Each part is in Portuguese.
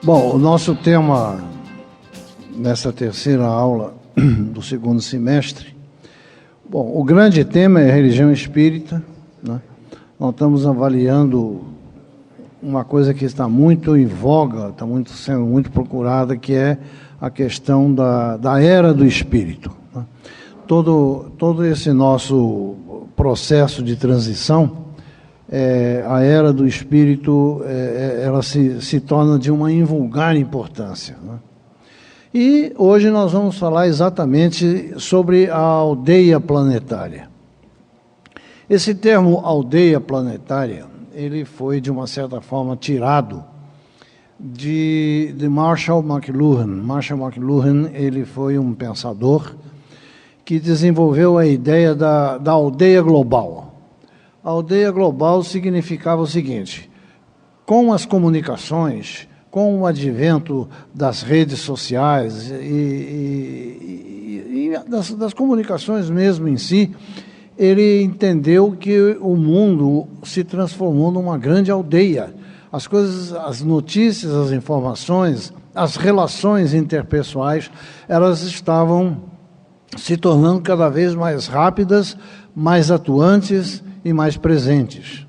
Bom, o nosso tema nessa terceira aula do segundo semestre, bom, o grande tema é a religião espírita, né? Nós estamos avaliando uma coisa que está muito em voga, está sendo muito procurada, que é a questão da era do espírito, né? Todo esse nosso processo de transição, a era do espírito, ela se torna de uma invulgar importância, né? E hoje nós vamos falar exatamente sobre a aldeia planetária. Esse termo aldeia planetária, ele foi de uma certa forma tirado de Marshall McLuhan. Marshall McLuhan, ele foi um pensador que desenvolveu a ideia da aldeia global. A aldeia global significava o seguinte: com as comunicações, com o advento das redes sociais e das comunicações mesmo em si, ele entendeu que o mundo se transformou numa grande aldeia. As coisas, as notícias, as informações, as relações interpessoais, elas estavam se tornando cada vez mais rápidas, mais atuantes e mais presentes.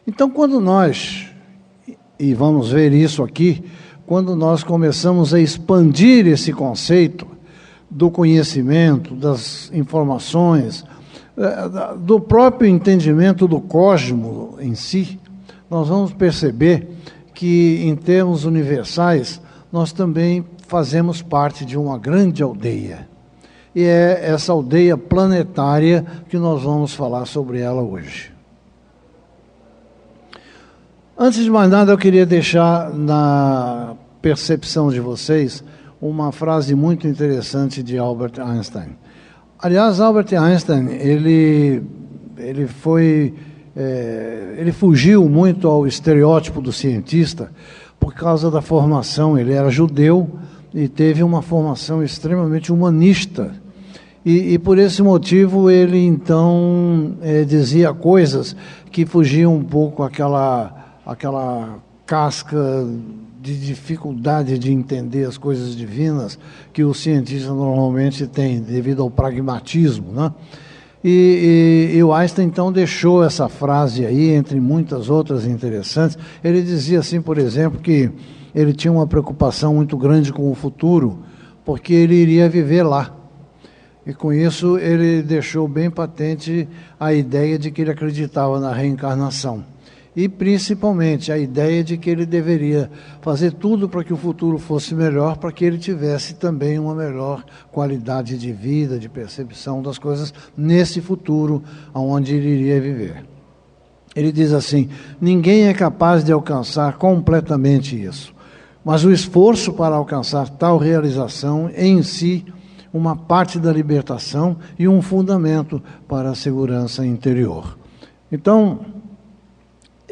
Então, quando nós, e vamos ver isso aqui, quando nós começamos a expandir esse conceito do conhecimento, das informações, do próprio entendimento do cosmos em si, nós vamos perceber que, em termos universais, nós também fazemos parte de uma grande aldeia. E é essa aldeia planetária que nós vamos falar sobre ela hoje. Antes de mais nada, eu queria deixar na percepção de vocês uma frase muito interessante de Albert Einstein. Aliás, Albert Einstein, ele fugiu muito ao estereótipo do cientista por causa da formação. Ele era judeu e teve uma formação extremamente humanista. E por esse motivo ele então dizia coisas que fugiam um pouco aquela casca de dificuldade de entender as coisas divinas que o cientista normalmente tem, devido ao pragmatismo, né? E o Einstein então deixou essa frase aí, entre muitas outras interessantes. Ele dizia assim, por exemplo, que ele tinha uma preocupação muito grande com o futuro, porque ele iria viver lá. E com isso ele deixou bem patente a ideia de que ele acreditava na reencarnação. E principalmente a ideia de que ele deveria fazer tudo para que o futuro fosse melhor, para que ele tivesse também uma melhor qualidade de vida, de percepção das coisas nesse futuro onde ele iria viver. Ele diz assim: ninguém é capaz de alcançar completamente isso, mas o esforço para alcançar tal realização é em si uma parte da libertação e um fundamento para a segurança interior. Então,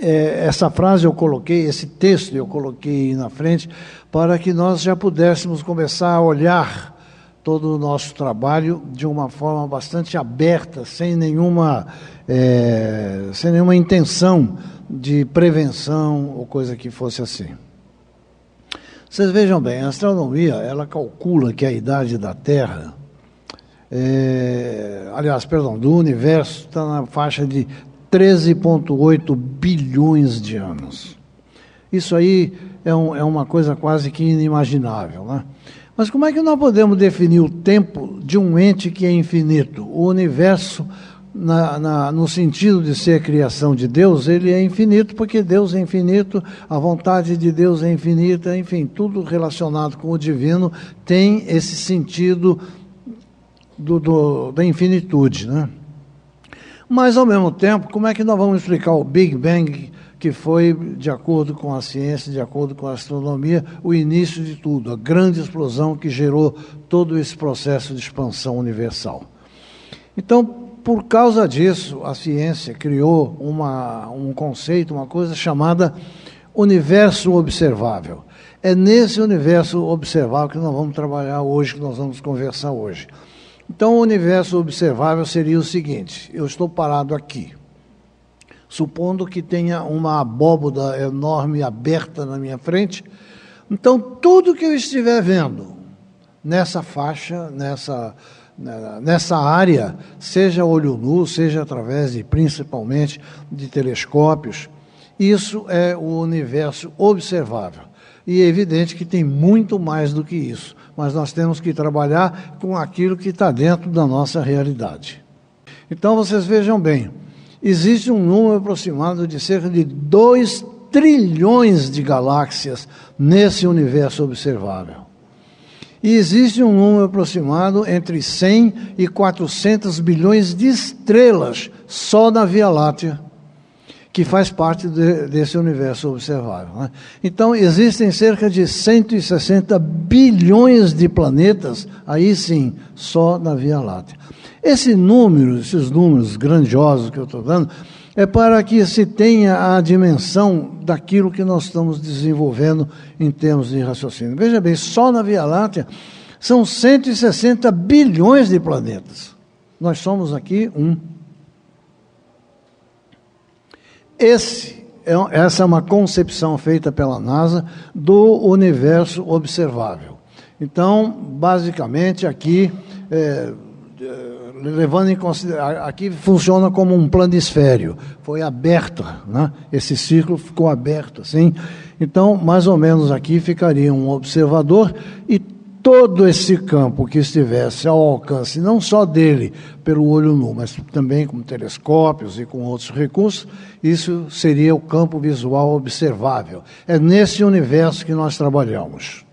essa frase eu coloquei, esse texto eu coloquei na frente, para que nós já pudéssemos começar a olhar todo o nosso trabalho de uma forma bastante aberta, sem nenhuma intenção de prevenção ou coisa que fosse assim. Vocês vejam bem, a astronomia, ela calcula que a idade da Terra, do universo, está na faixa de 13,8 bilhões de anos. Isso aí é uma coisa quase que inimaginável, né? Mas como é que nós podemos definir o tempo de um ente que é infinito? O universo, no sentido de ser criação de Deus, ele é infinito porque Deus é infinito, a vontade de Deus é infinita, enfim, tudo relacionado com o divino tem esse sentido da infinitude, né? Mas, ao mesmo tempo, como é que nós vamos explicar o Big Bang, que foi, de acordo com a ciência, de acordo com a astronomia, o início de tudo, a grande explosão que gerou todo esse processo de expansão universal? Então, por causa disso, a ciência criou um conceito, uma coisa chamada universo observável. É nesse universo observável que nós vamos trabalhar hoje, que nós vamos conversar hoje. Então, o universo observável seria o seguinte: eu estou parado aqui, supondo que tenha uma abóboda enorme aberta na minha frente, Então, tudo que eu estiver vendo nessa faixa, nessa área, seja olho nu, seja através principalmente de telescópios, isso é o universo observável. E é evidente que tem muito mais do que isso, mas nós temos que trabalhar com aquilo que está dentro da nossa realidade. Então, vocês vejam bem, existe um número aproximado de cerca de 2 trilhões de galáxias nesse universo observável. E existe um número aproximado entre 100 e 400 bilhões de estrelas só na Via Láctea, que faz parte desse universo observável, né? Então, existem cerca de 160 bilhões de planetas, aí sim, só na Via Láctea. Esses números grandiosos que eu estou dando, é para que se tenha a dimensão daquilo que nós estamos desenvolvendo em termos de raciocínio. Veja bem, só na Via Láctea são 160 bilhões de planetas. Nós somos aqui um. Essa é uma concepção feita pela NASA do universo observável. Então, basicamente, aqui, levando em consideração, aqui funciona como um planisfério, foi aberto, né? Esse círculo ficou aberto, assim. Então, mais ou menos aqui ficaria um observador e todo esse campo que estivesse ao alcance, não só dele, pelo olho nu, mas também com telescópios e com outros recursos, isso seria o campo visual observável. É nesse universo que nós trabalhamos.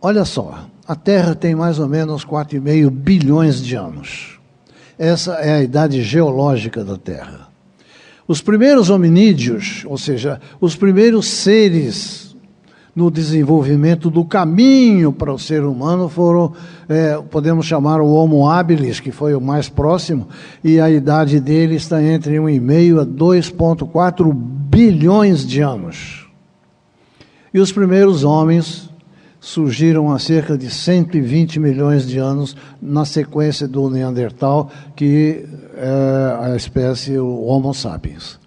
Olha só, a Terra tem mais ou menos 4,5 bilhões de anos. Essa é a idade geológica da Terra. Os primeiros hominídeos, ou seja, os primeiros seres no desenvolvimento do caminho para o ser humano foram, podemos chamar o Homo habilis, que foi o mais próximo, e a idade dele está entre 1,5 a 2,4 bilhões de anos. E os primeiros homens surgiram há cerca de 120 milhões de anos na sequência do Neandertal, que é a espécie o Homo sapiens.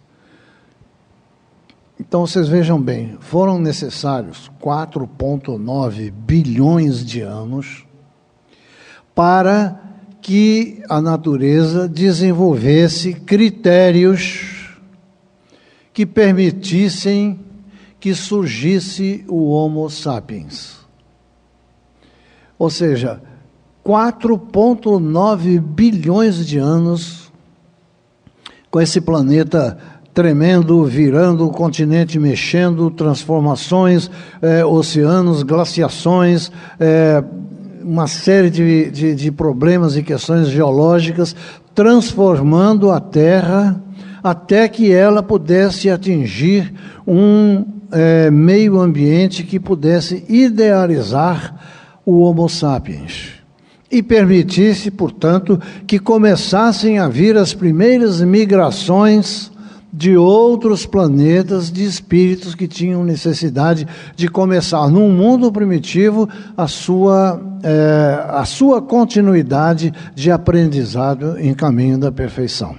Então, vocês vejam bem, foram necessários 4,9 bilhões de anos para que a natureza desenvolvesse critérios que permitissem que surgisse o Homo sapiens. Ou seja, 4,9 bilhões de anos com esse planeta tremendo, virando, o continente mexendo, transformações, oceanos, glaciações, uma série de problemas e questões geológicas, transformando a Terra até que ela pudesse atingir um meio ambiente que pudesse idealizar o Homo sapiens e permitisse, portanto, que começassem a vir as primeiras migrações de outros planetas, de espíritos que tinham necessidade de começar num mundo primitivo a sua continuidade de aprendizado em caminho da perfeição.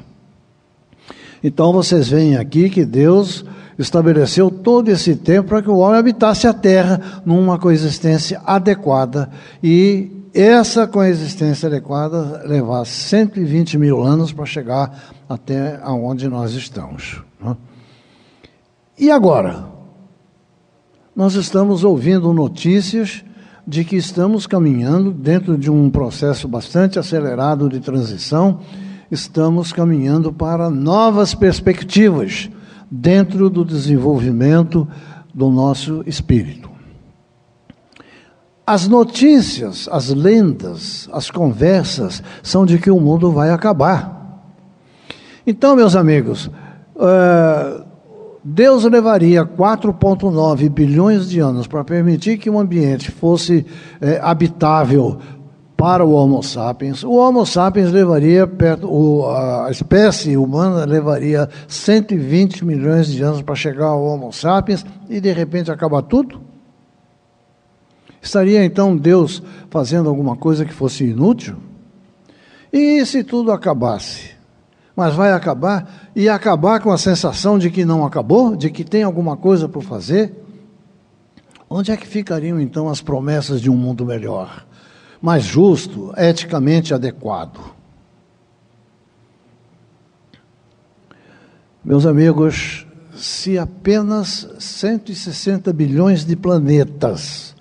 Então vocês veem aqui que Deus estabeleceu todo esse tempo para que o homem habitasse a Terra numa coexistência adequada, e essa coexistência adequada levar 120 mil anos para chegar até onde nós estamos, né? E agora? Nós estamos ouvindo notícias de que estamos caminhando dentro de um processo bastante acelerado de transição, estamos caminhando para novas perspectivas dentro do desenvolvimento do nosso espírito. As notícias, as lendas, as conversas são de que o mundo vai acabar. Então, meus amigos, Deus levaria 4,9 bilhões de anos para permitir que o ambiente fosse habitável para o Homo sapiens. O Homo sapiens levaria, a espécie humana levaria 120 milhões de anos para chegar ao Homo sapiens e, de repente, acabar tudo? Estaria, então, Deus fazendo alguma coisa que fosse inútil? E se tudo acabasse? Mas vai acabar, e acabar com a sensação de que não acabou, de que tem alguma coisa por fazer. Onde é que ficariam então as promessas de um mundo melhor, mais justo, eticamente adequado? Meus amigos, se apenas 160 bilhões de planetas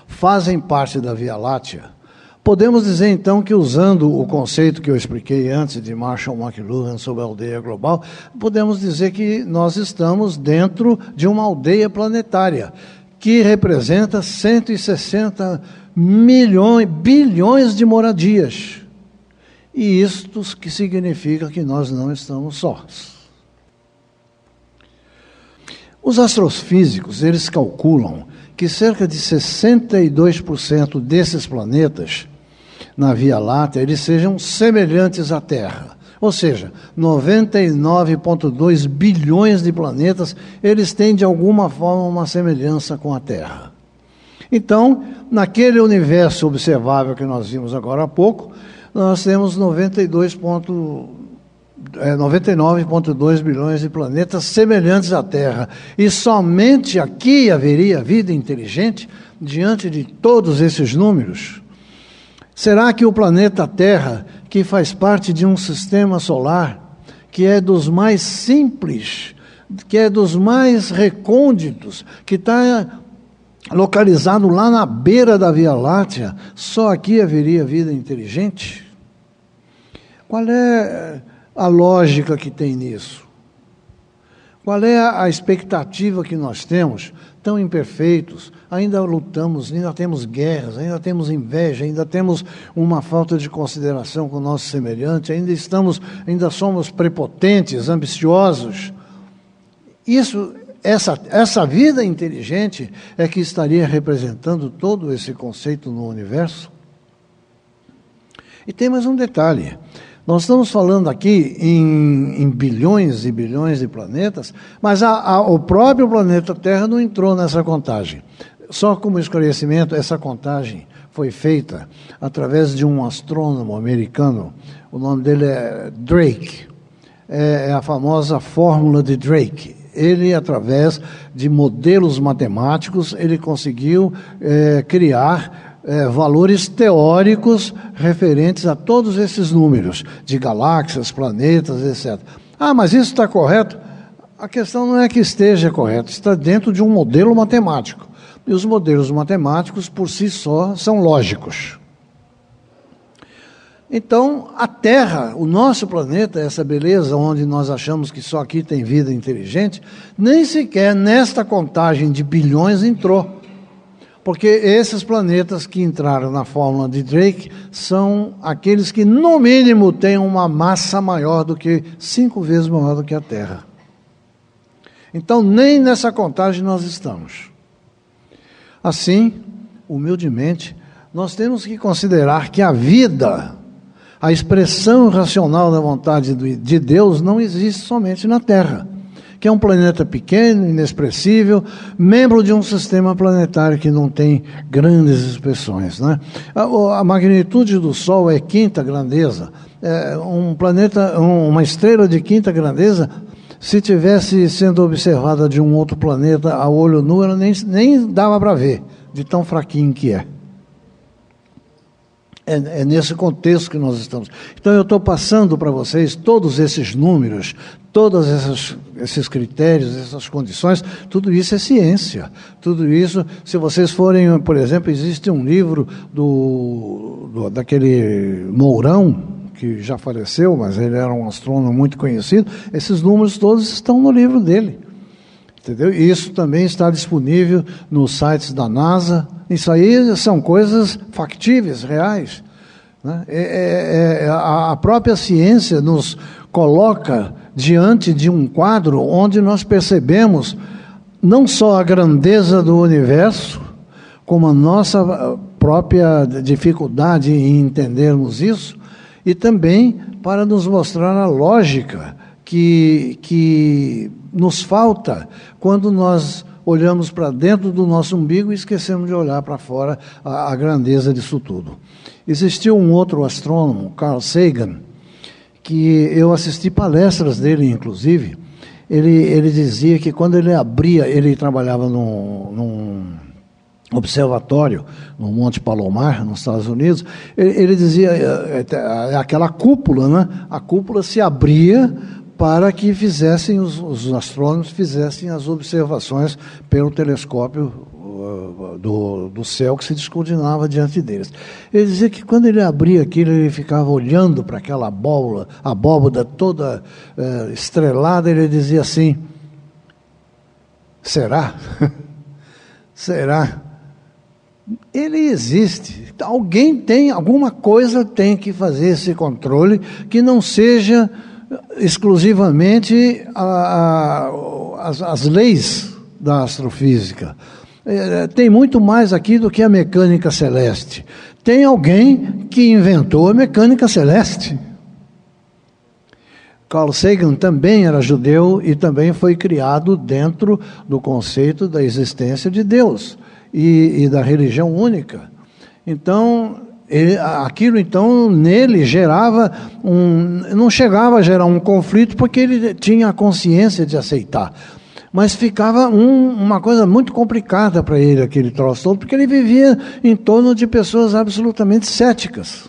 fazem parte da Via Láctea, podemos dizer então que, usando o conceito que eu expliquei antes de Marshall McLuhan sobre a aldeia global, podemos dizer que nós estamos dentro de uma aldeia planetária, que representa 160 bilhões de moradias. E isto que significa que nós não estamos sós. Os astrofísicos, eles calculam que cerca de 62% desses planetas na Via Láctea, eles sejam semelhantes à Terra. Ou seja, 99,2 bilhões de planetas, eles têm de alguma forma uma semelhança com a Terra. Então, naquele universo observável que nós vimos agora há pouco, nós temos 99,2 bilhões de planetas semelhantes à Terra. E somente aqui haveria vida inteligente diante de todos esses números? Será que o planeta Terra, que faz parte de um sistema solar, que é dos mais simples, que é dos mais recônditos, que está localizado lá na beira da Via Láctea, só aqui haveria vida inteligente? Qual é a lógica que tem nisso? Qual é a expectativa que nós temos? Tão imperfeitos, ainda lutamos, ainda temos guerras, ainda temos inveja, ainda temos uma falta de consideração com o nosso semelhante, ainda somos prepotentes, ambiciosos. Essa vida inteligente é que estaria representando todo esse conceito no universo? E tem mais um detalhe. Nós estamos falando aqui em bilhões e bilhões de planetas, mas o próprio planeta Terra não entrou nessa contagem. Só como esclarecimento, essa contagem foi feita através de um astrônomo americano, o nome dele é Drake, é a famosa fórmula de Drake. Ele, através de modelos matemáticos, ele conseguiu criar valores teóricos referentes a todos esses números, de galáxias, planetas, etc. Ah, mas isso está correto? A questão não é que esteja correto, está dentro de um modelo matemático. E os modelos matemáticos, por si só, são lógicos. Então, a Terra, o nosso planeta, essa beleza onde nós achamos que só aqui tem vida inteligente, nem sequer nesta contagem de bilhões entrou. Porque esses planetas que entraram na fórmula de Drake são aqueles que, no mínimo, têm uma massa maior do que 5 vezes maior do que a Terra. Então, nem nessa contagem nós estamos. Assim, humildemente, nós temos que considerar que a vida, a expressão racional da vontade de Deus, não existe somente na Terra, que é um planeta pequeno, inexpressível, membro de um sistema planetário que não tem grandes expressões, né? A magnitude do Sol é quinta grandeza. Uma estrela de quinta grandeza, se tivesse sendo observada de um outro planeta a olho nu, ela nem dava para ver, de tão fraquinho que é. É nesse contexto que nós estamos. Então, eu estou passando para vocês todos esses números, todos esses critérios, essas condições, tudo isso é ciência. Tudo isso, se vocês forem, por exemplo, existe um livro daquele Mourão, que já faleceu, mas ele era um astrônomo muito conhecido, esses números todos estão no livro dele. Entendeu? E isso também está disponível nos sites da NASA. Isso aí são coisas factíveis, reais, né? A própria ciência nos coloca diante de um quadro onde nós percebemos não só a grandeza do universo, como a nossa própria dificuldade em entendermos isso, e também para nos mostrar a lógica que nos falta quando nós olhamos para dentro do nosso umbigo e esquecemos de olhar para fora a grandeza disso tudo. Existiu um outro astrônomo, Carl Sagan, que eu assisti palestras dele, inclusive. Ele dizia que quando ele abria, ele trabalhava num observatório no Monte Palomar, nos Estados Unidos. Ele dizia, aquela cúpula, né? A cúpula se abria para que fizessem, os astrônomos fizessem as observações pelo telescópio do céu que se descortinava diante deles. Ele dizia que quando ele abria aquilo, ele ficava olhando para aquela abóboda toda estrelada, ele dizia assim: será? Será? Ele existe. Alguma coisa tem que fazer esse controle que não seja exclusivamente as leis da astrofísica. Tem muito mais aqui do que a mecânica celeste. Tem alguém que inventou a mecânica celeste. Carl Sagan também era judeu e também foi criado dentro do conceito da existência de Deus e da religião única. Então, aquilo então nele gerava não chegava a gerar um conflito, porque ele tinha a consciência de aceitar. Mas ficava uma coisa muito complicada para ele, aquele troço todo, porque ele vivia em torno de pessoas absolutamente céticas.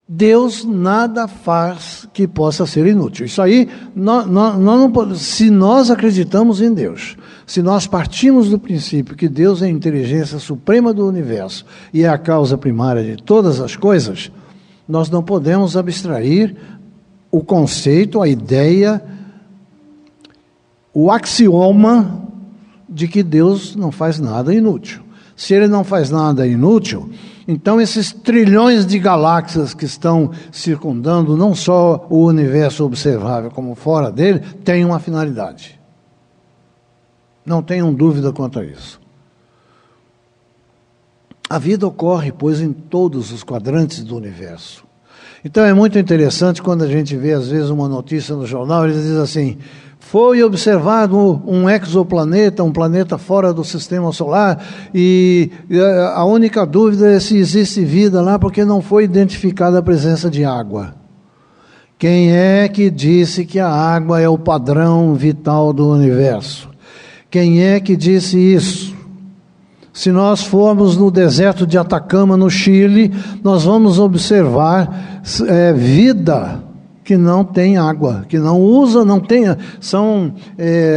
Deus nada faz que possa ser inútil. Isso aí, nós não podemos, se nós acreditamos em Deus, se nós partimos do princípio que Deus é a inteligência suprema do universo e é a causa primária de todas as coisas, nós não podemos abstrair o conceito, a ideia, o axioma de que Deus não faz nada inútil. Se Ele não faz nada inútil, então esses trilhões de galáxias que estão circundando não só o universo observável, como fora dele, têm uma finalidade. Não tenham dúvida quanto a isso. A vida ocorre, pois, em todos os quadrantes do universo. Então é muito interessante quando a gente vê às vezes uma notícia no jornal, eles dizem assim: foi observado um exoplaneta, um planeta fora do sistema solar, e a única dúvida é se existe vida lá, porque não foi identificada a presença de água. Quem é que disse que a água é o padrão vital do universo? Quem é que disse isso? Se nós formos no deserto de Atacama, no Chile, nós vamos observar vida que não tem água, que não usa, não tem, são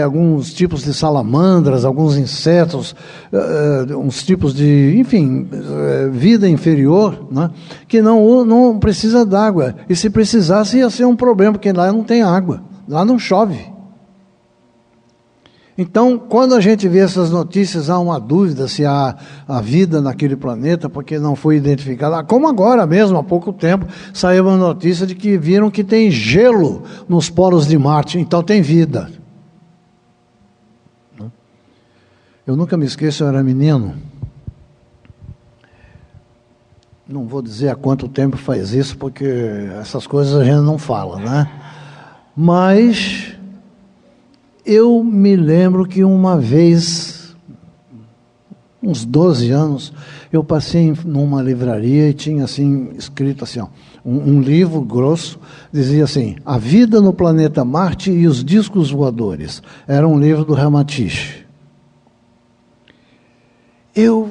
alguns tipos de salamandras, alguns insetos, uns tipos de, enfim, vida inferior, né, que não precisa d'água. E se precisasse ia ser um problema, porque lá não tem água, lá não chove. Então, quando a gente vê essas notícias, há uma dúvida se há a vida naquele planeta, porque não foi identificada. Como agora mesmo, há pouco tempo, saiu uma notícia de que viram que tem gelo nos polos de Marte, então tem vida. Eu nunca me esqueço, eu era menino. Não vou dizer há quanto tempo faz isso, porque essas coisas a gente não fala, né? Mas eu me lembro que uma vez, uns 12 anos, eu passei numa livraria e tinha assim, escrito assim, ó, um livro grosso, dizia assim: A Vida no Planeta Marte e os Discos Voadores. Era um livro do Ramatiche. Eu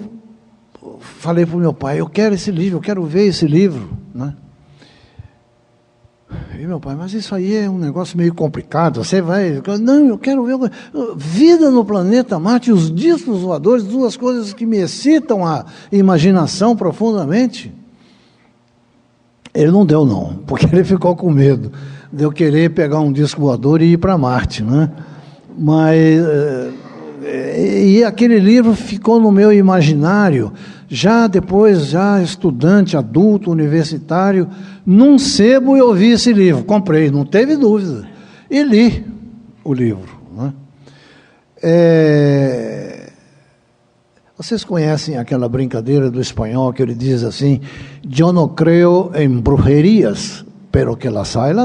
falei para o meu pai: eu quero esse livro, eu quero ver esse livro, né? E meu pai: mas isso aí é um negócio meio complicado, você vai... Não, eu quero ver vida no planeta Marte e os discos voadores, duas coisas que me excitam a imaginação profundamente. Ele não deu não, porque ele ficou com medo de eu querer pegar um disco voador e ir para Marte, né? Mas e aquele livro ficou no meu imaginário. Já depois, já estudante, adulto, universitário, num sebo eu vi esse livro, comprei, não teve dúvida, e li o livro, né? Vocês conhecem aquela brincadeira do espanhol que ele diz assim: eu não creio em brujerias, pero que las hay.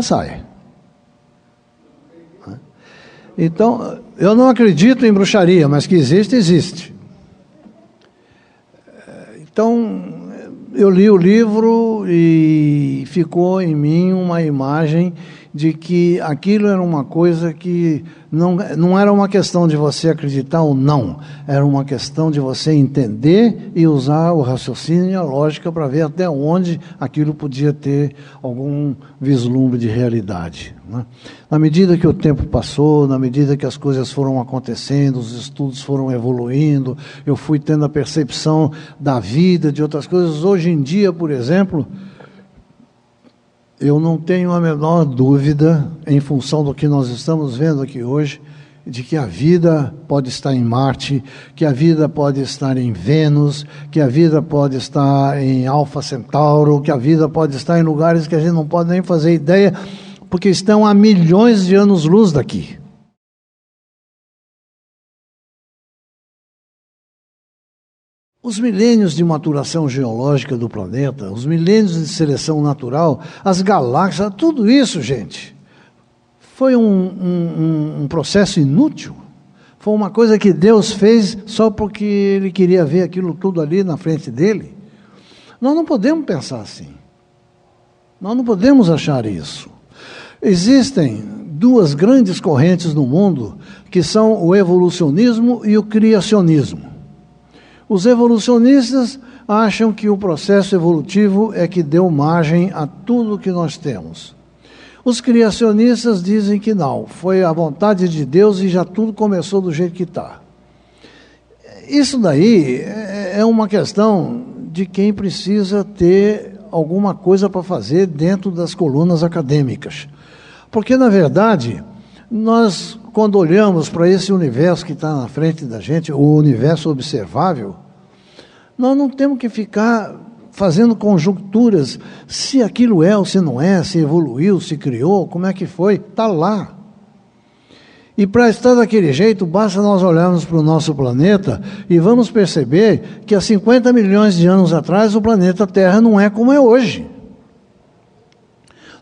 Então, eu não acredito em bruxaria, mas que existe, existe. Então, eu li o livro e ficou em mim uma imagem de que aquilo era uma coisa que não era uma questão de você acreditar ou não, era uma questão de você entender e usar o raciocínio e a lógica para ver até onde aquilo podia ter algum vislumbre de realidade, né? Na medida que o tempo passou, na medida que as coisas foram acontecendo, os estudos foram evoluindo, eu fui tendo a percepção da vida, de outras coisas. Hoje em dia, por exemplo, eu não tenho a menor dúvida, em função do que nós estamos vendo aqui hoje, de que a vida pode estar em Marte, que a vida pode estar em Vênus, que a vida pode estar em Alfa Centauro, que a vida pode estar em lugares que a gente não pode nem fazer ideia, porque estão a milhões de anos-luz daqui. Os milênios de maturação geológica do planeta, os milênios de seleção natural, as galáxias, tudo isso, gente, foi um processo inútil. Foi uma coisa que Deus fez só porque Ele queria ver aquilo tudo ali na frente dele. Nós não podemos pensar assim. Nós não podemos achar isso. Existem duas grandes correntes no mundo, que são o evolucionismo e o criacionismo. Os evolucionistas acham que o processo evolutivo é que deu margem a tudo que nós temos. Os criacionistas dizem que não, foi a vontade de Deus e já tudo começou do jeito que está. Isso daí é uma questão de quem precisa ter alguma coisa para fazer dentro das colunas acadêmicas. Porque, na verdade, nós, quando olhamos para esse universo que está na frente da gente, o universo observável, nós não temos que ficar fazendo conjecturas se aquilo é ou se não é, se evoluiu, se criou, como é que foi, está lá. E para estar daquele jeito, basta nós olharmos para o nosso planeta e vamos perceber que há 50 milhões de anos atrás o planeta Terra não é como é hoje.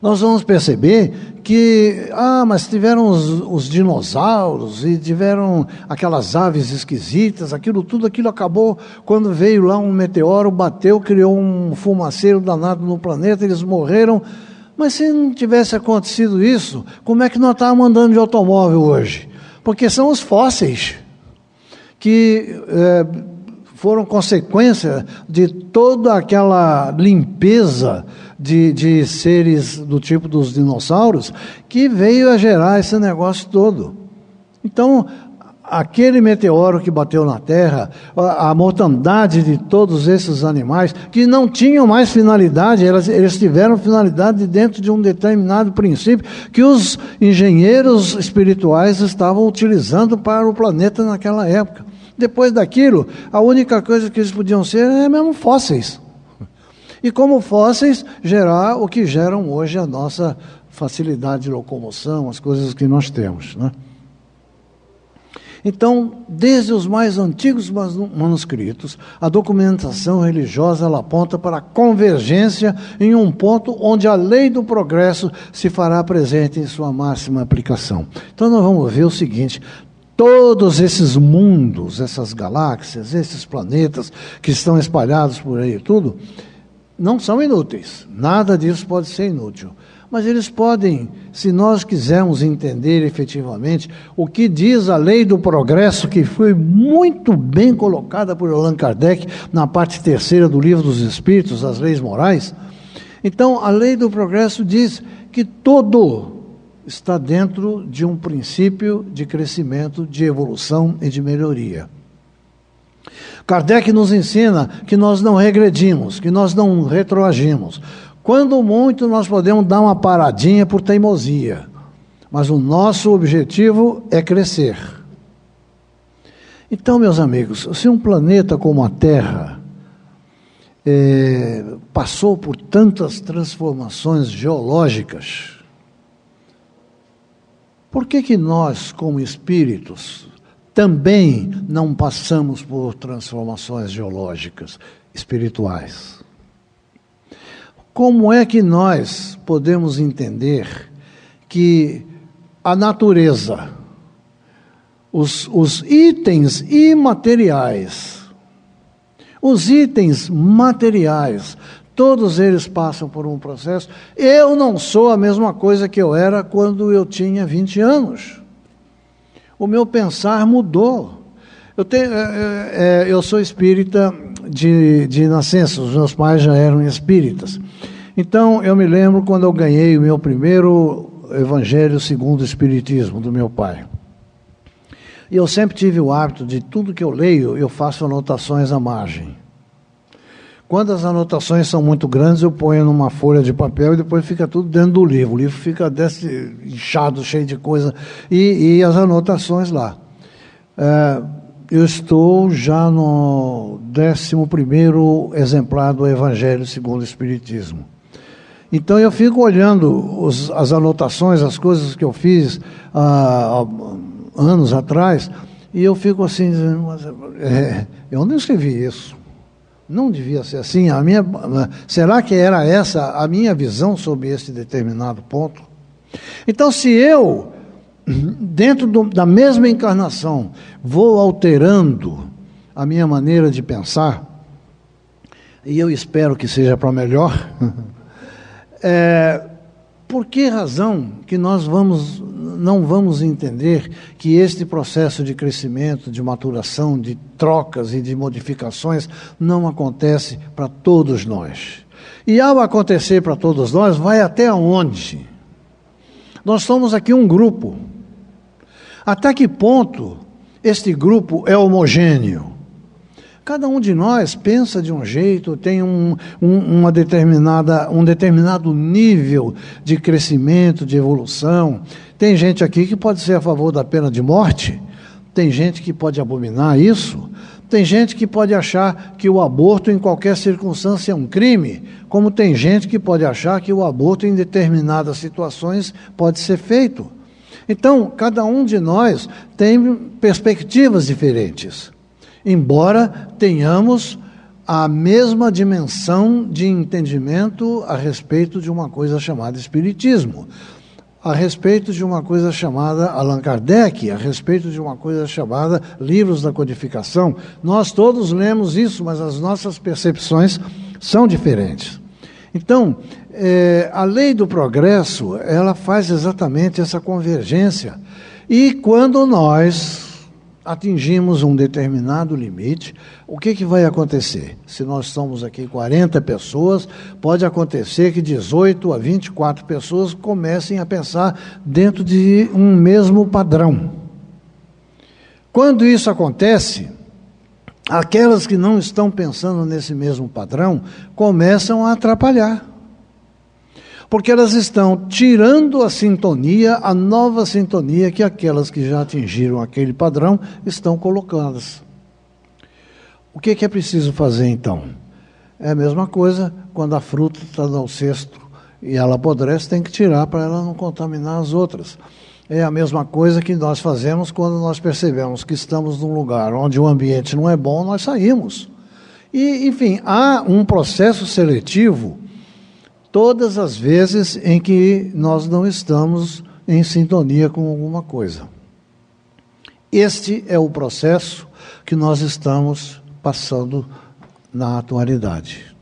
Nós vamos perceber que, mas tiveram os dinossauros e tiveram aquelas aves esquisitas, tudo aquilo acabou quando veio lá um meteoro, bateu, criou um fumaceiro danado no planeta, eles morreram. Mas se não tivesse acontecido isso, como é que nós estávamos andando de automóvel hoje? Porque são os fósseis que foram consequência de toda aquela limpeza de seres do tipo dos dinossauros que veio a gerar esse negócio todo. Então, aquele meteoro que bateu na Terra, a mortandade de todos esses animais, que não tinham mais finalidade, eles tiveram finalidade dentro de um determinado princípio que os engenheiros espirituais estavam utilizando para o planeta naquela época. Depois daquilo, a única coisa que eles podiam ser é mesmo fósseis. E como fósseis, gerar o que geram hoje a nossa facilidade de locomoção, as coisas que nós temos, né? Então, desde os mais antigos manuscritos, a documentação religiosa ela aponta para a convergência em um ponto onde a lei do progresso se fará presente em sua máxima aplicação. Então, nós vamos ver o seguinte: todos esses mundos, essas galáxias, esses planetas que estão espalhados por aí tudo, não são inúteis. Nada disso pode ser inútil. Mas eles podem, se nós quisermos entender efetivamente o que diz a lei do progresso, que foi muito bem colocada por Allan Kardec na parte 3ª do Livro dos Espíritos, as leis morais. Então, a lei do progresso diz que tudo está dentro de um princípio de crescimento, de evolução e de melhoria. Kardec nos ensina que nós não regredimos, que nós não retroagimos. Quando muito, nós podemos dar uma paradinha por teimosia, mas o nosso objetivo é crescer. Então, meus amigos, se um planeta como a Terra passou por tantas transformações geológicas, por que nós, como espíritos, também não passamos por transformações geológicas espirituais? Como é que nós podemos entender que a natureza, os itens imateriais, Os itens materiais, todos eles passam por um processo. Eu não sou a mesma coisa que eu era quando eu tinha 20 anos. O meu pensar mudou. Eu sou espírita de nascença, os meus pais já eram espíritas. Então, eu me lembro quando eu ganhei o meu primeiro Evangelho segundo o Espiritismo, do meu pai. E eu sempre tive o hábito de tudo que eu leio, eu faço anotações à margem. Quando as anotações são muito grandes, eu ponho numa folha de papel e depois fica tudo dentro do livro. O livro fica inchado, cheio de coisa, e as anotações lá. Eu estou já no 11º exemplar do Evangelho segundo o Espiritismo. Então eu fico olhando as anotações, as coisas que eu fiz anos atrás, e eu fico assim, dizendo, eu não escrevi isso. Não devia ser assim. Será que era essa a minha visão sobre esse determinado ponto? Então, se eu, dentro da mesma encarnação, vou alterando a minha maneira de pensar, e eu espero que seja para melhor, por que razão que nós não vamos entender que este processo de crescimento, de maturação, de trocas e de modificações não acontece para todos nós? E ao acontecer para todos nós, vai até onde? Nós somos aqui um grupo. Até que ponto este grupo é homogêneo? Cada um de nós pensa de um jeito, tem um determinado nível de crescimento, de evolução. Tem gente aqui que pode ser a favor da pena de morte, tem gente que pode abominar isso, tem gente que pode achar que o aborto em qualquer circunstância é um crime, como tem gente que pode achar que o aborto em determinadas situações pode ser feito. Então, cada um de nós tem perspectivas diferentes. Embora tenhamos a mesma dimensão de entendimento a respeito de uma coisa chamada Espiritismo, a respeito de uma coisa chamada Allan Kardec, a respeito de uma coisa chamada Livros da Codificação. Nós todos lemos isso, mas as nossas percepções são diferentes. Então, a lei do progresso, ela faz exatamente essa convergência. E quando nós atingimos um determinado limite, o que vai acontecer? Se nós somos aqui 40 pessoas, pode acontecer que 18 a 24 pessoas comecem a pensar dentro de um mesmo padrão. Quando isso acontece, aquelas que não estão pensando nesse mesmo padrão começam a atrapalhar. Porque elas estão tirando a sintonia, a nova sintonia que aquelas que já atingiram aquele padrão estão colocadas. O que é preciso fazer então? É a mesma coisa quando a fruta está no cesto e ela apodrece, tem que tirar para ela não contaminar as outras. É a mesma coisa que nós fazemos quando nós percebemos que estamos num lugar onde o ambiente não é bom, nós saímos. E, enfim, há um processo seletivo todas as vezes em que nós não estamos em sintonia com alguma coisa. Este é o processo que nós estamos passando na atualidade.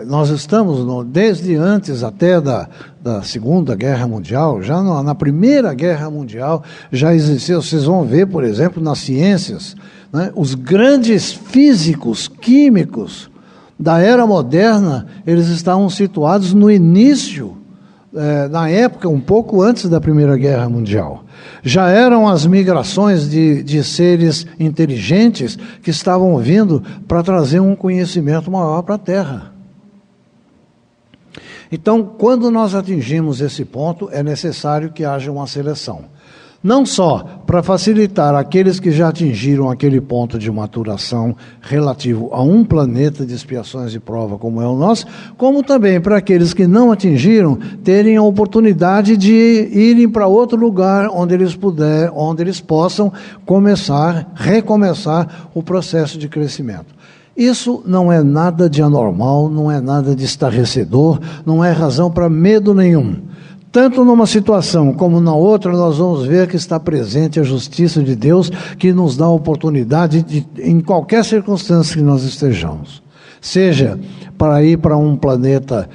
Nós estamos, desde antes até da Segunda Guerra Mundial, já na Primeira Guerra Mundial, já existiu, vocês vão ver, por exemplo, nas ciências, né, os grandes físicos, químicos, da era moderna, eles estavam situados no início, na época, um pouco antes da Primeira Guerra Mundial. Já eram as migrações de seres inteligentes que estavam vindo para trazer um conhecimento maior para a Terra. Então, quando nós atingimos esse ponto, é necessário que haja uma seleção. Não só para facilitar aqueles que já atingiram aquele ponto de maturação relativo a um planeta de expiações e prova como é o nosso, como também para aqueles que não atingiram terem a oportunidade de irem para outro lugar onde eles possam recomeçar o processo de crescimento. Isso não é nada de anormal, não é nada de estarrecedor, não é razão para medo nenhum. Tanto numa situação como na outra, nós vamos ver que está presente a justiça de Deus, que nos dá a oportunidade de, em qualquer circunstância que nós estejamos, seja para ir para um planeta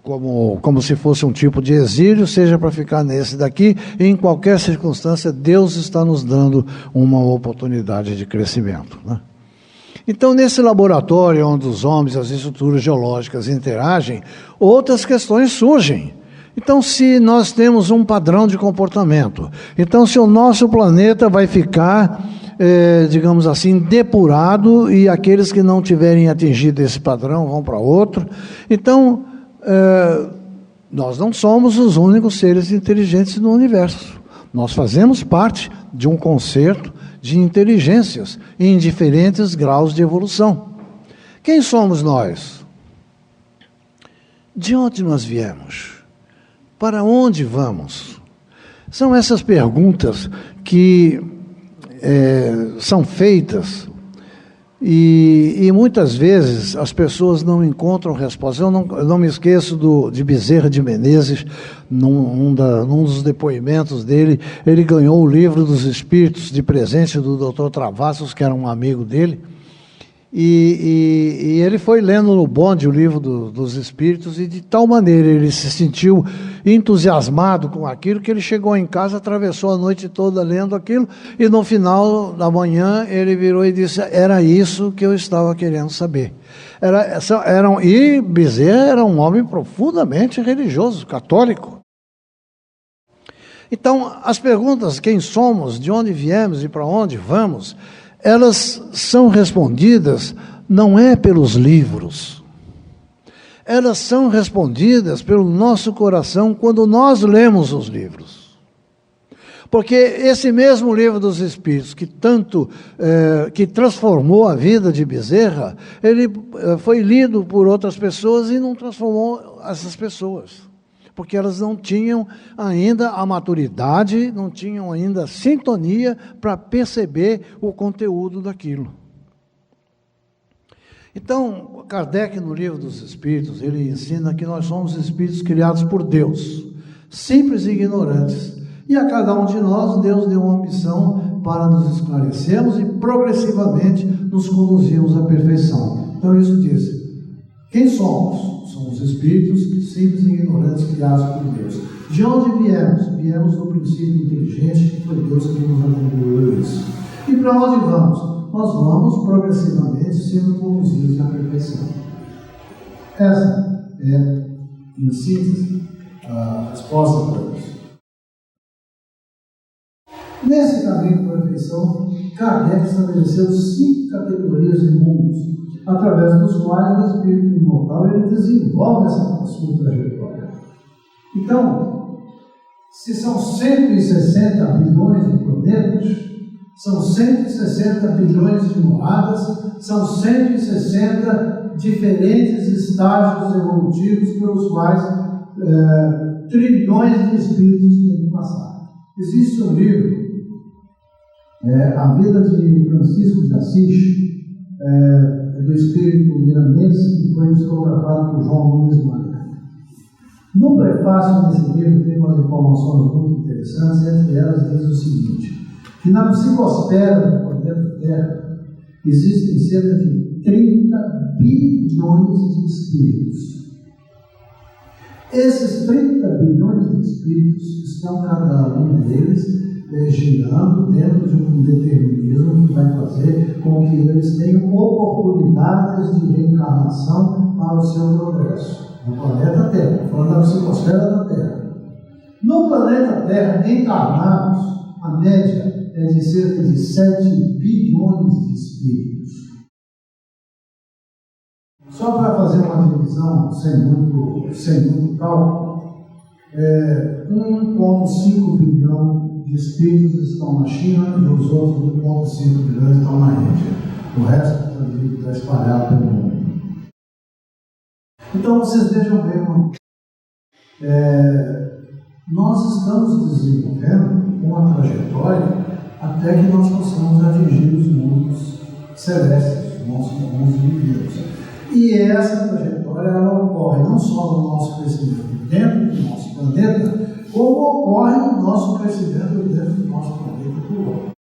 como se fosse um tipo de exílio, seja para ficar nesse daqui, em qualquer circunstância, Deus está nos dando uma oportunidade de crescimento, né? Então, nesse laboratório onde os homens e as estruturas geológicas interagem, outras questões surgem. Então, se nós temos um padrão de comportamento, então se o nosso planeta vai ficar, digamos assim, depurado, e aqueles que não tiverem atingido esse padrão vão para outro, então, nós não somos os únicos seres inteligentes no universo. Nós fazemos parte de um concerto de inteligências em diferentes graus de evolução. Quem somos nós? De onde nós viemos? Para onde vamos? São essas perguntas que são feitas e muitas vezes as pessoas não encontram resposta. Eu não me esqueço de Bezerra de Menezes, num dos depoimentos dele. Ele ganhou o Livro dos Espíritos de presente do Dr. Travassos, que era um amigo dele, e ele foi lendo no bonde o Livro dos Espíritos, e de tal maneira ele se sentiu entusiasmado com aquilo, que ele chegou em casa, atravessou a noite toda lendo aquilo, e no final da manhã ele virou e disse: era isso que eu estava querendo saber. E Bezerra era um homem profundamente religioso, católico. Então, as perguntas: quem somos, de onde viemos e para onde vamos, elas são respondidas não é pelos livros, elas são respondidas pelo nosso coração quando nós lemos os livros. Porque esse mesmo Livro dos Espíritos, que transformou a vida de Bezerra, ele foi lido por outras pessoas e não transformou essas pessoas, porque elas não tinham ainda a maturidade, não tinham ainda a sintonia para perceber o conteúdo daquilo. Então, Kardec, no Livro dos Espíritos, ele ensina que nós somos espíritos criados por Deus, simples e ignorantes, e a cada um de nós Deus deu uma missão para nos esclarecermos e progressivamente nos conduzirmos à perfeição. Então isso diz: quem somos? Somos espíritos simples e ignorantes criados por Deus. De onde viemos? Viemos do princípio inteligente, que foi Deus que nos atribuiu isso. E para onde vamos? Nós vamos progressivamente sendo conduzidos à perfeição. Essa é, em síntese, a resposta para isso. Nesse caminho de perfeição, Kardec estabeleceu 5 categorias de mundos, através dos quais o espírito imortal ele desenvolve essa sua trajetória. Então, se são 160 bilhões de planetas, são 160 bilhões de moradas, são 160 diferentes estágios evolutivos pelos quais trilhões de espíritos têm que passar. Existe um livro, A Vida de Francisco de Assis, do espírito milanês, que foi psicografado por João Nunes Marques. No prefácio desse livro tem umas informações muito interessantes, entre elas diz o seguinte: que na psicosfera do planeta Terra existem cerca de 30 bilhões de espíritos. Esses 30 bilhões de espíritos estão, cada um deles, girando dentro de um determinismo que vai fazer com que eles tenham oportunidades de reencarnação para o seu progresso. No planeta Terra, falando da psicosfera da Terra. No planeta Terra, encarnados, a média é de cerca de 7 bilhões de espíritos. Só para fazer uma divisão sem muito cálculo, 1,5 bilhão de espíritos estão na China e os outros 1,5 bilhões estão na Índia. O resto está espalhado pelo mundo. Então vocês vejam bem, nós estamos desenvolvendo uma trajetória até que nós possamos atingir os mundos celestes, os nossos mundos divinos. E essa trajetória trajetória ela ocorre não só no nosso crescimento dentro do nosso planeta, como ocorre no nosso crescimento dentro do nosso planeta do outro.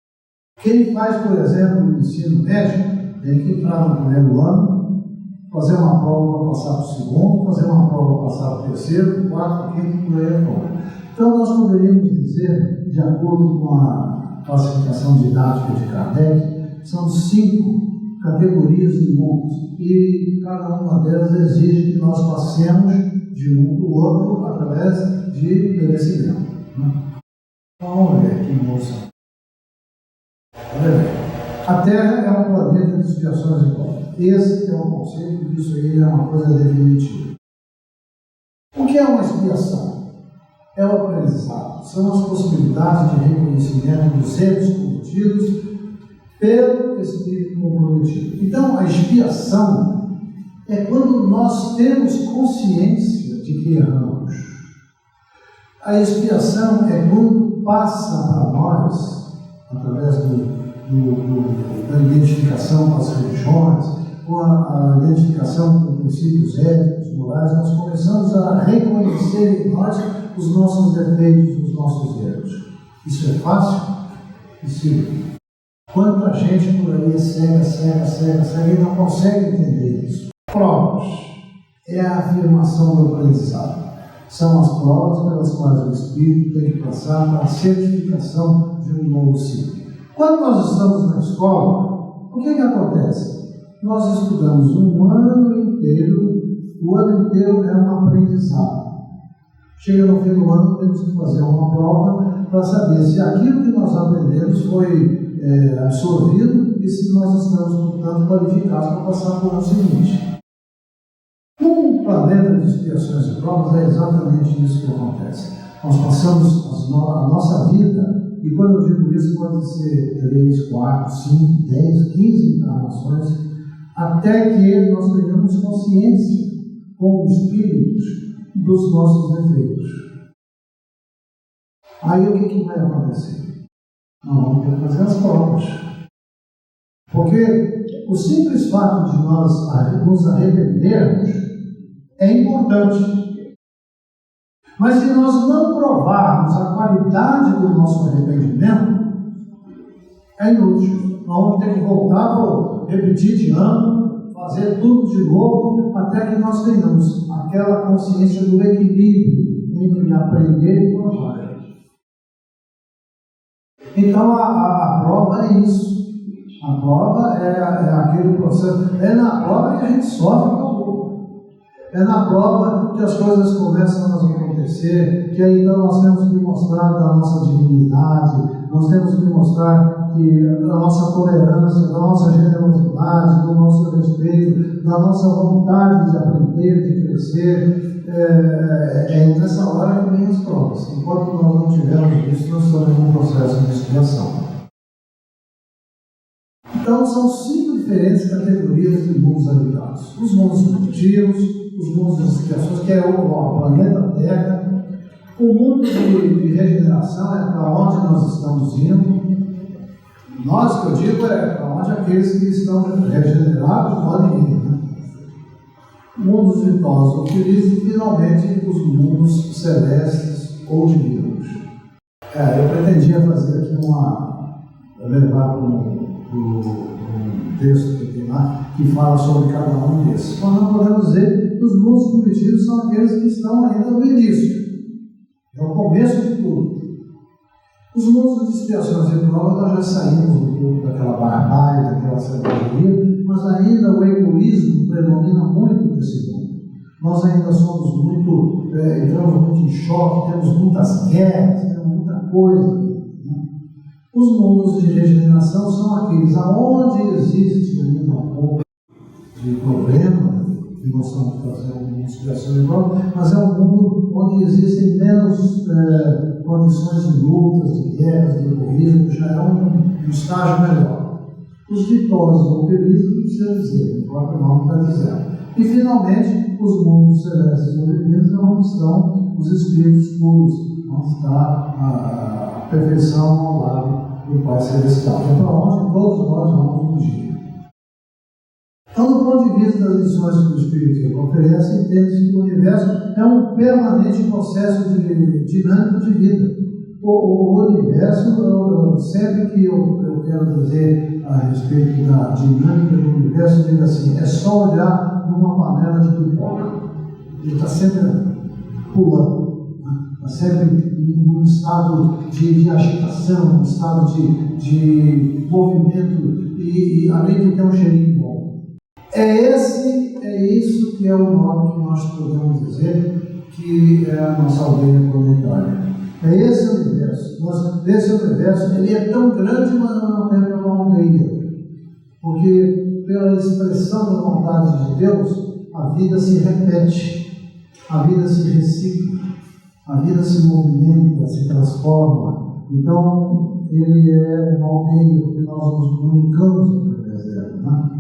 Quem faz, por exemplo, o ensino médio, tem que entrar no primeiro ano, fazer uma prova para passar para o segundo, fazer uma prova para passar para o terceiro, quarto, quinto, por aí fora. Então, nós poderíamos dizer, de acordo com a classificação didática de Kardec, são 5 categorias de mundos, e cada uma delas exige que nós passemos de um para o outro através de merecimento. Vamos ver aqui, moça. A Terra é um planeta de expiações e provas. Esse é o conceito, isso aí é uma coisa definitiva. O que é uma expiação? É o aprendizado. São as possibilidades de reconhecimento dos erros cometidos pelo espírito comprometido. Então, a expiação é quando nós temos consciência de que erramos. A expiação é quando passa para nós, através da identificação com as religiões, com a identificação com princípios éticos, morais, nós começamos a reconhecer em nós os nossos defeitos, os nossos erros. Isso é fácil? Sim. Quanta gente por aí é cega e não consegue entender isso. Provas é a afirmação do aprendizado. São as provas pelas quais o espírito tem que passar para a certificação de um novo ciclo. Quando nós estamos na escola, o que acontece? Nós estudamos um ano inteiro, o ano inteiro é um aprendizado. Chega no fim do ano, temos que fazer uma prova para saber se aquilo que nós aprendemos foi absorvido e se nós estamos, portanto, qualificados para passar para o ano seguinte. No planeta de expiações e provas é exatamente isso que acontece. Nós passamos a nossa vida, e quando eu digo isso, pode ser 3, 4, 5, 10, 15 encarnações, até que nós tenhamos consciência, como espíritos, dos nossos defeitos. Aí o que vai acontecer? Nós vamos ter que fazer as provas. Porque o simples fato de nós nos arrependermos é importante. Mas se nós não provarmos a qualidade do nosso arrependimento, é inútil. Nós vamos ter que voltar para repetir de ano, fazer tudo de novo, até que nós tenhamos aquela consciência do equilíbrio entre aprender e provar. Então a prova é isso. A prova é aquele processo. É na prova que a gente sofre com o outro. É na prova que as coisas começam a acontecer, que aí então nós temos que mostrar da nossa dignidade, nós temos que mostrar que a nossa tolerância, da nossa generosidade, do nosso respeito, da nossa vontade de aprender, de crescer. É nessa hora que vem as provas. Enquanto nós não tivermos isso, nós estamos num processo de expiação. Então, são 5 diferentes categorias de mundos habitados. Os mundos primitivos, os mundos das expiações, que é o planeta Terra. O mundo de regeneração é para onde nós estamos indo. Nós, que eu digo, é para onde aqueles que estão regenerados podem ir. Mundos ditosos utilizam finalmente os mundos celestes ou divinos. Eu pretendia fazer aqui levar para um texto que tem lá, que fala sobre cada um desses. Mas não podemos dizer que os mundos primitivos são aqueles que estão ainda no início. É o começo de tudo. Os mundos de expiações e provas, nós já saímos um pouco daquela barbárie, daquela selvageria, mas ainda o egoísmo predomina muito nesse mundo. Nós ainda somos muito, entramos muito em choque, temos muitas guerras, temos muita coisa. Os mundos de regeneração são aqueles aonde existe ainda um pouco de problema, que nós estamos fazendo uma expiação de prova, mas é um mundo onde existem menos condições de lutas, de guerras, de egoísmo, já é um estágio melhor. Os ditosos ou felizes não precisa dizer, o próprio nome está dizendo. E, finalmente, os mundos celestes ou divinos é onde estão os espíritos puros, onde está a perfeição ao lado do Pai Celestial. É para onde todos nós vamos um dia. Então, do ponto de vista das lições que o Espiritismo oferece, entende-se que o universo é um permanente processo dinâmico de vida. O universo, sempre que eu quero dizer a respeito da dinâmica do universo, eu digo assim, é só olhar numa panela de pipoca. Ele está sempre pulando, está sempre num estado de agitação, num estado de movimento, e além de ter um cheirinho bom. É isso que é o modo que nós podemos dizer que é a nossa aldeia planetária. É esse universo. Esse universo, ele é tão grande, mas não é uma aldeia. Porque pela expressão da vontade de Deus, a vida se repete, a vida se recicla, a vida se movimenta, se transforma. Então, ele é uma aldeia, porque nós nos comunicamos através dela, né?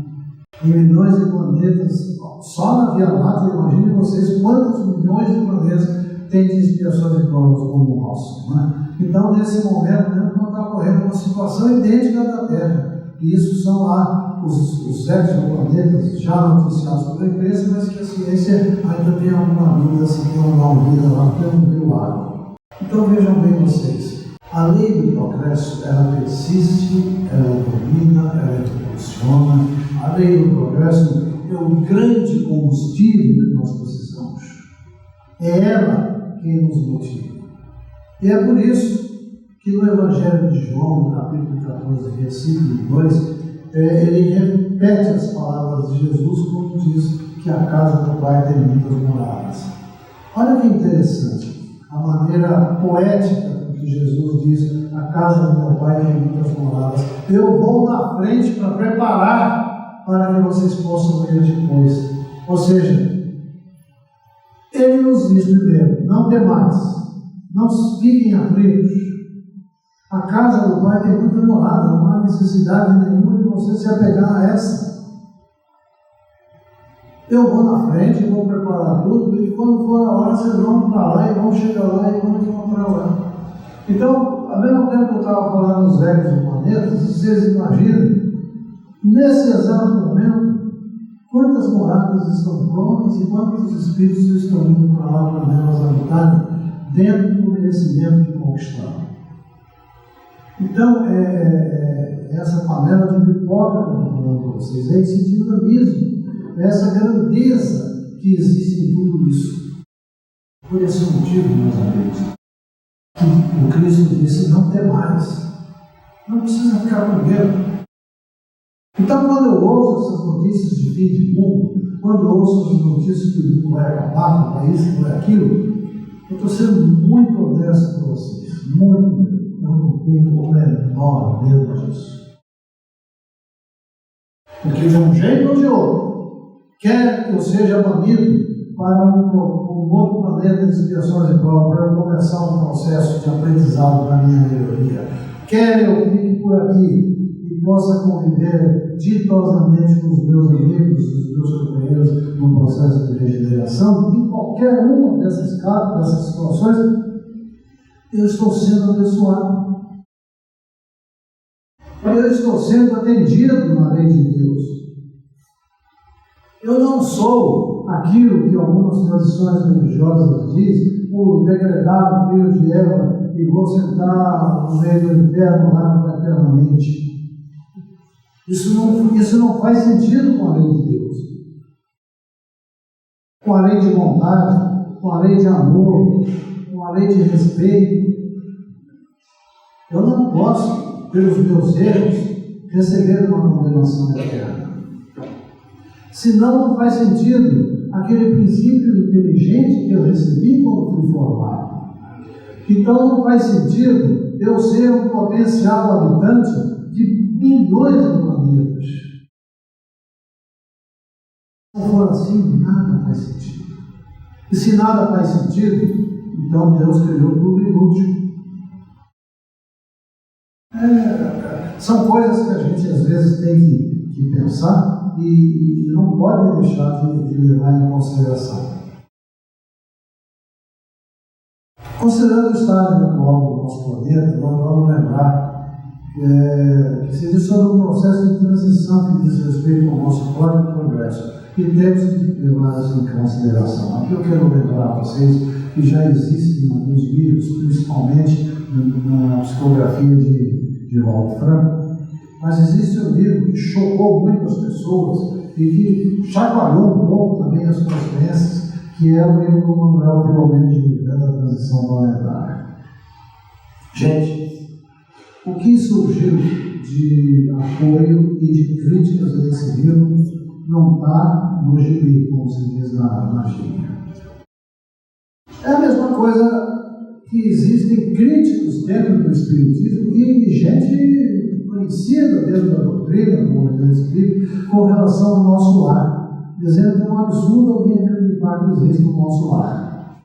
Em milhões de planetas, só na Via Láctea, imaginem vocês quantos milhões de planetas tem de expiações de provas como o nosso, né? Então, nesse momento, não está ocorrendo uma situação idêntica da Terra. E isso são lá os exoplanetas já noticiados pela imprensa, mas que a ciência ainda tem alguma dúvida se tem ou não vida lá, porque não viu água. Então, vejam bem vocês. A lei do progresso, ela persiste, ela domina, ela impulsiona. A lei do progresso é o grande combustível que nós precisamos. É ela quem nos motiva. E é por isso que no Evangelho de João, no capítulo 14, versículo 2, ele repete as palavras de Jesus quando diz que a casa do Pai tem muitas moradas. Olha que interessante, a maneira poética com que Jesus diz: a casa do meu Pai tem muitas moradas. Eu vou na frente para preparar para que vocês possam ir depois. Ou seja, ele nos diz primeiro: não temais, não fiquem aflitos. A casa do Pai tem muita morada, não há necessidade nenhuma de você se apegar a essa. Eu vou na frente, vou preparar tudo, e quando for a hora, vocês vão para lá e vão chegar lá e vão encontrar lá. Então, ao mesmo tempo que eu estava falando dos egos do planeta, vocês imaginam, nesse exato momento, quantas moradas estão prontas e quantos espíritos estão indo para lá para nelas habitarem dentro do merecimento que conquistaram. Então, essa panela de pipoca que eu estou falando para vocês, é esse dinamismo, é essa grandeza que existe em tudo isso. Por esse motivo, meus amigos, que o Cristo disse: não temais, não precisa ficar com medo. Então, quando eu ouço essas notícias de fim de mundo, quando eu ouço as notícias que o mundo vai acabar, que o país que vai aquilo, eu estou sendo muito honesto com vocês, muito. Eu não tenho o menor medo disso. Porque de um jeito ou de outro, quer que eu seja banido para um outro planeta de expiações de prova, para eu começar um processo de aprendizado para a minha melhoria, quer eu fique por aqui e possa conviver ditosamente com os meus amigos, os meus companheiros no processo de regeneração, em qualquer uma dessas casos, dessas situações, eu estou sendo abençoado. Eu estou sendo atendido na lei de Deus. Eu não sou aquilo que algumas tradições religiosas dizem, o degradado filho de Eva, e vou sentar no meio do inferno lá eternamente. Isso não faz sentido com a lei de Deus. Com a lei de bondade, com a lei de amor, com a lei de respeito. Eu não posso, pelos meus erros, receber uma condenação eterna. Senão não faz sentido aquele princípio inteligente que eu recebi quando fui formado. Então não faz sentido eu ser um potencial habitante de bilhões de planetas. Se não for assim, nada faz sentido. E se nada faz sentido, então Deus criou tudo inútil. São coisas que a gente às vezes tem que pensar e não pode deixar de levar em consideração. Considerando o estágio atual do nosso planeta, nós vamos lembrar que se diz sobre um processo de transição que diz respeito ao nosso próprio progresso, e temos que levar isso em consideração. Aqui eu quero lembrar a vocês que já existem alguns livros, principalmente na psicografia de Valdo Franco, mas existe um livro que chocou muito as pessoas e que chacoalhou um pouco também as consciências, que é o livro do Manuel Filomeno de Oliveira, da Transição Planetária. Gente, o que surgiu de apoio e de críticas a esse livro não está no gibi, como se diz na gíria. É a mesma coisa que existem críticos dentro do Espiritismo e gente conhecida dentro da doutrina, do movimento espírita, com relação ao nosso lar, dizendo que é um absurdo alguém acreditar que existe no nosso lar.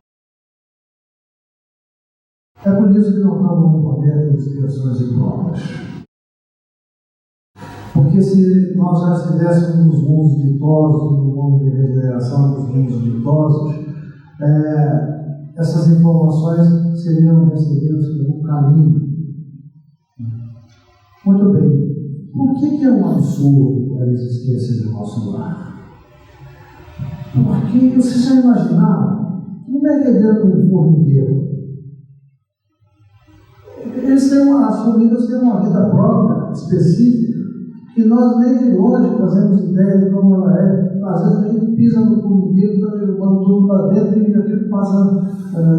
É por isso que não estamos no planeta de expiações e provas. Porque se nós já estivéssemos nos mundos ditosos, no mundo de regeneração dos mundos ditosos, essas informações seriam recebidas com carinho. Muito bem. Por que é um absurdo a existência do nosso lar? Porque vocês já imaginaram como é que é dentro de um formigueiro? As formigas têm uma vida própria, específica, que nós nem de longe fazemos ideia de como ela é. Às vezes a gente pisa no formigueiro, está derrubando tudo para dentro e aquilo passa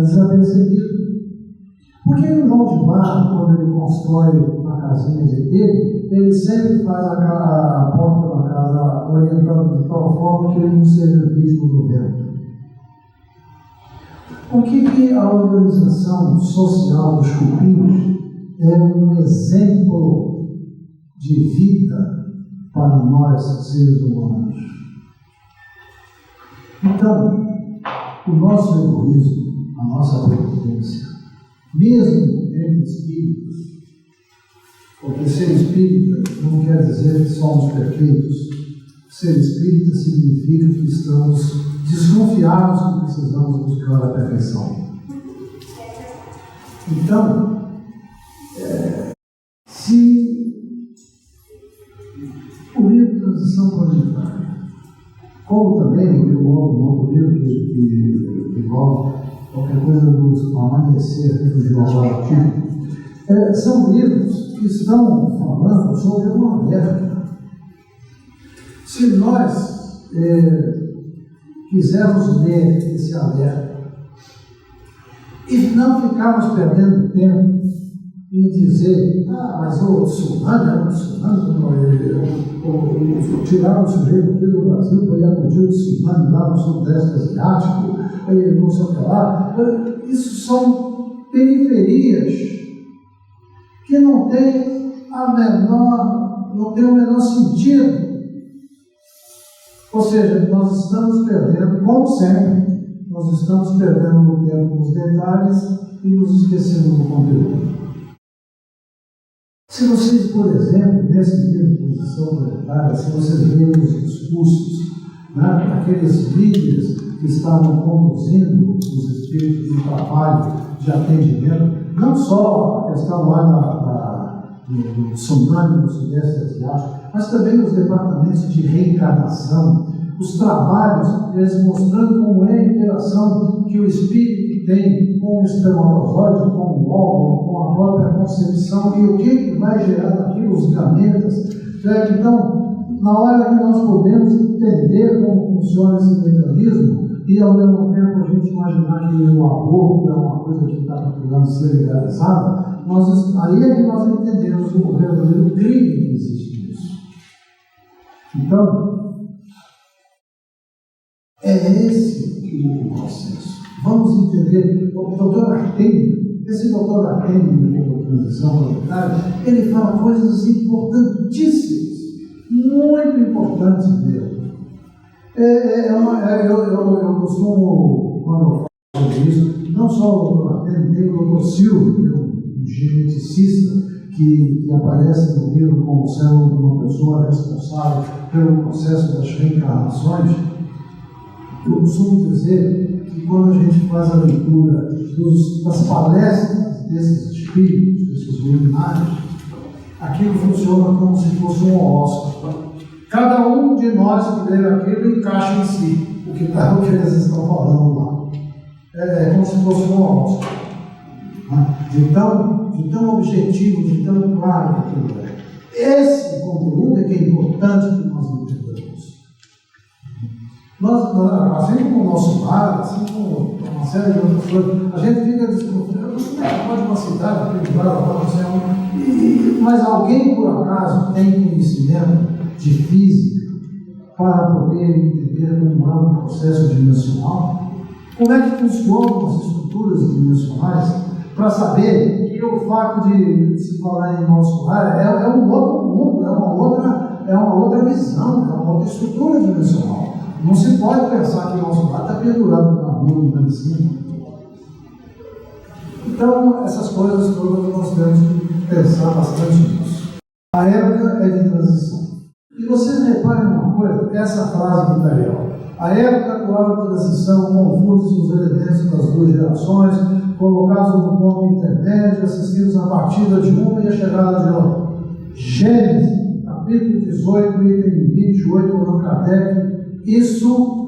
desapercebido. Por que o João de Barro, quando ele constrói a casinha dele, ele sempre faz a porta da casa orientada de tal forma que ele não seja vítima do vento? Por que a organização social dos cupins é um exemplo de vida para nós, seres humanos? Então, o nosso egoísmo, a nossa prepotência, mesmo entre espíritos, porque ser espírita não quer dizer que somos perfeitos. Ser espírita significa que estamos desconfiados que precisamos buscar a perfeição. Então, se o livro Transição Planetária, como também eu amo um outro livro que igual qualquer coisa do amanhecer, que fugiu agora aqui, são livros que estão falando sobre uma guerra. Se nós quisermos ler esse alerta e não ficarmos perdendo tempo em dizer, mas o tsunami era um tsunami, tiraram o sujeito aqui do Brasil para ir acudir o tsunami lá no Sudeste Asiático, não sei o que lá. Isso são periferias que não tem o menor sentido. Ou seja, nós estamos perdendo, como sempre, nós estamos perdendo o tempo nos detalhes e nos esquecendo do conteúdo. Se vocês, por exemplo, nesse livro de Transição Planetária, se vocês verem os discursos daqueles líderes que estavam conduzindo os espíritos no trabalho de atendimento, não só a questão lá do tsunami no Sudeste Asiático, mas também os departamentos de reencarnação, os trabalhos, eles mostrando como é a interação que o espírito tem com o espermatozoide, com o óvulo, com a própria concepção e o que vai gerar daquilo, os gametas. Então, na hora que nós podemos entender como funciona esse mecanismo e ao mesmo tempo a gente imaginar que o aborto é uma coisa que está procurando ser legalizada, aí é que nós entendemos o verdadeiro crime que existe nisso. Então, é esse o processo. Vamos entender. O doutor Artemio, esse doutor Artemio da Transição Planetária, ele fala coisas importantíssimas, muito importantes mesmo. Eu costumo, quando eu falo sobre isso, não só o doutor Artemio, tem o doutor Silvio, que é um geneticista, que aparece no livro como sendo uma pessoa responsável pelo processo das reencarnações. Eu costumo dizer que quando a gente faz a leitura das palestras desses espíritos, desses luminares, aquilo funciona como se fosse um horóscopo. Cada um de nós que lê aquilo encaixa em si o que eles estão falando lá. É como se fosse um horóscopo. De tão objetivo, de tão claro que aquilo é. Esse conteúdo é que é importante que nós entendamos. Assim como o nosso lar, assim como uma série de outras coisas, a gente fica desconfiando, como é que pode uma cidade privada pode ser mas alguém por acaso tem conhecimento de física para poder entender como é um processo dimensional? Como é que funcionam as estruturas dimensionais? Para saber que o fato de se falar em nosso lar é um outro mundo, é uma outra visão, é uma outra estrutura dimensional. Não se pode pensar que o nosso lar está pendurado na rua, lá em cima. Então, essas coisas todas nós temos que pensar bastante nisso. A época é de transição. E vocês reparem uma coisa, essa frase do Daniel. A época atual da transição confunde os elementos das duas gerações, colocados no ponto intermédio, assistidos à partida de uma e a chegada de outra. Gênesis, capítulo 18, item 28, por Kardec. Isso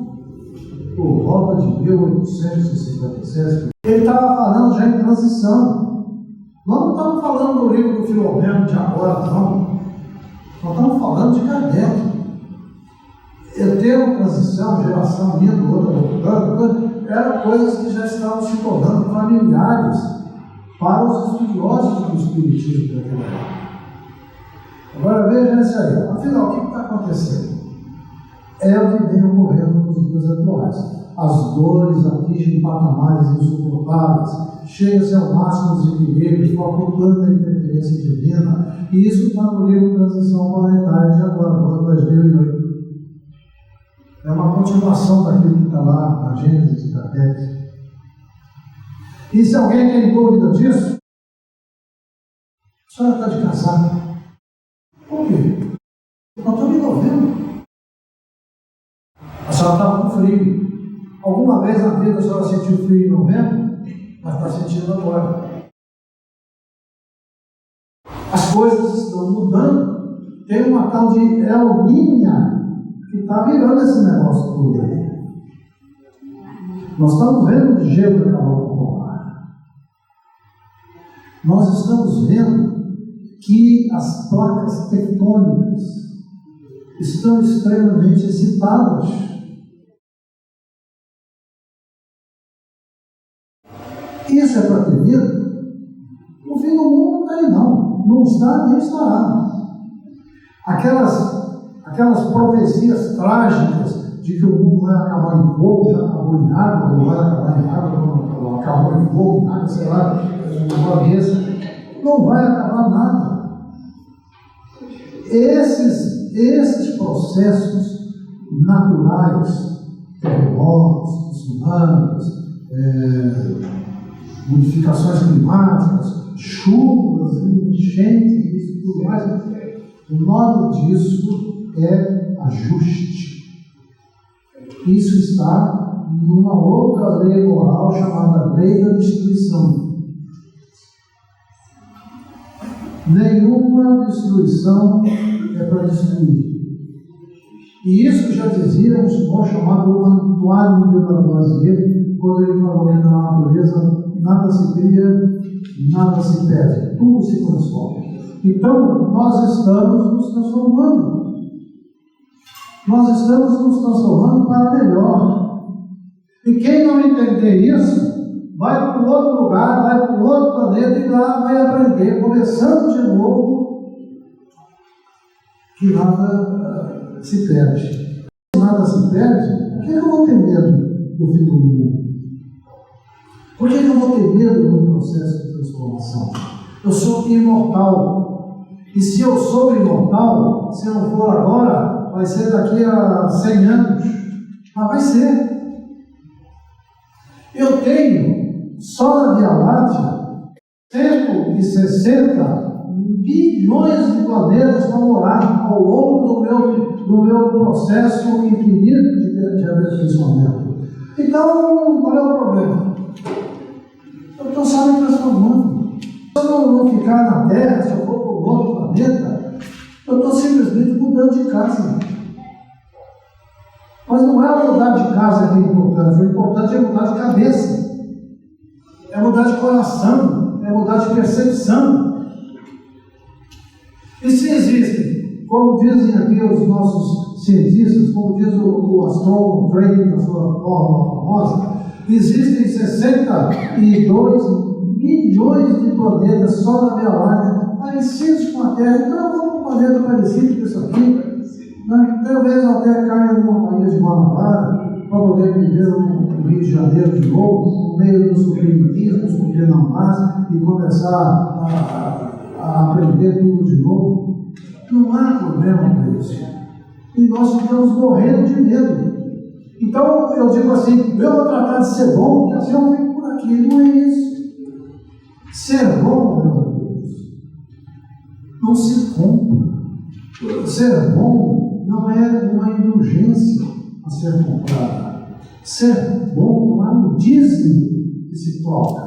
por volta de 1857. Ele estava falando já em transição. Nós não estamos falando do livro do Filomeno de agora, não. Nós estamos falando de Kardec. O termo transição, geração indo, outra voltando, eram coisas que já estavam se tornando familiares para os estudiosos do Espiritismo daquela época. Agora veja isso aí. Afinal, o que está acontecendo? É o que vem ocorrendo nos dias atuais. As dores atingem patamares insuportáveis, chega-se ao máximo desequilíbrio, facultando a interferência divina, e isso está no livro Transição Planetária de agora, do ano 2008. É uma continuação daquilo que está lá na Gênesis de Kardec. E se alguém tem dúvida disso, a senhora está de casaco. Por quê? Nós estamos em novembro. A senhora estava com frio. Alguma vez na vida a senhora sentiu frio em novembro? Mas está sentindo agora. As coisas estão mudando. Tem uma tal de El Niño que está virando esse negócio todo aí. Nós estamos vendo o gelo da calor polar. Nós estamos vendo que as placas tectônicas estão extremamente excitadas. Isso é para ter medo? O fim do mundo não está aí, não. Não está nem estará. Aquelas profecias trágicas de que o mundo vai acabar em fogo, já acabou em água, ou vai acabar em água, ou acabou em fogo, em água, sei lá, não vai acabar nada. Esses processos naturais, terremotos, tsunamis, modificações climáticas, chuvas, enchentes, isso tudo mais, o nome disso é ajuste. Isso está numa outra lei moral chamada lei da destruição. Nenhuma destruição é para destruir. E isso já dizia um senhor chamado Antoine de Lavoisier, quando ele falou que na natureza nada se cria, nada se perde, tudo se transforma. Então, nós estamos nos transformando. Nós estamos nos transformando para melhor. E quem não entender isso, vai para outro lugar, vai para outro planeta e lá vai aprender, começando de novo, que nada se perde. Se nada se perde, por que eu vou ter medo do fim do mundo? Por que eu vou ter medo do processo de transformação? Eu sou imortal. E se eu sou imortal, se eu não for agora, vai ser daqui a 100 anos. Mas vai ser. Eu tenho, só na Via Láctea, 160 bilhões de planetas para morar ao longo do meu processo infinito de aperfeiçoamento. Então, qual é o problema? Eu estou só me transformando. Se eu não ficar na Terra, se eu for para o outro planeta, planeta, eu estou simplesmente mudando de casa. Mas não é mudar de casa que é importante, o importante é mudar de cabeça, é mudar de coração, é mudar de percepção. E se existem, como dizem aqui os nossos cientistas, como diz o astrônomo Drake na sua fórmula famosa, existem 62 milhões de planetas só na Via Láctea, parecidos com a Terra. Então vamos para um planeta parecido com isso aqui. Talvez até caia numa ilha de Guanabara para poder viver no Rio de Janeiro de novo, no meio dos submarinos, dos Tupinambás, e começar a aprender tudo de novo. Não há problema para isso. E nós ficamos morrendo de medo. Então eu digo assim, eu vou tratar de ser bom, porque assim eu fico por aqui. Não é isso. Ser bom, meus amigos, não se compra. Ser bom não é uma indulgência a ser comprada. Ser bom não é um dízimo que se toca.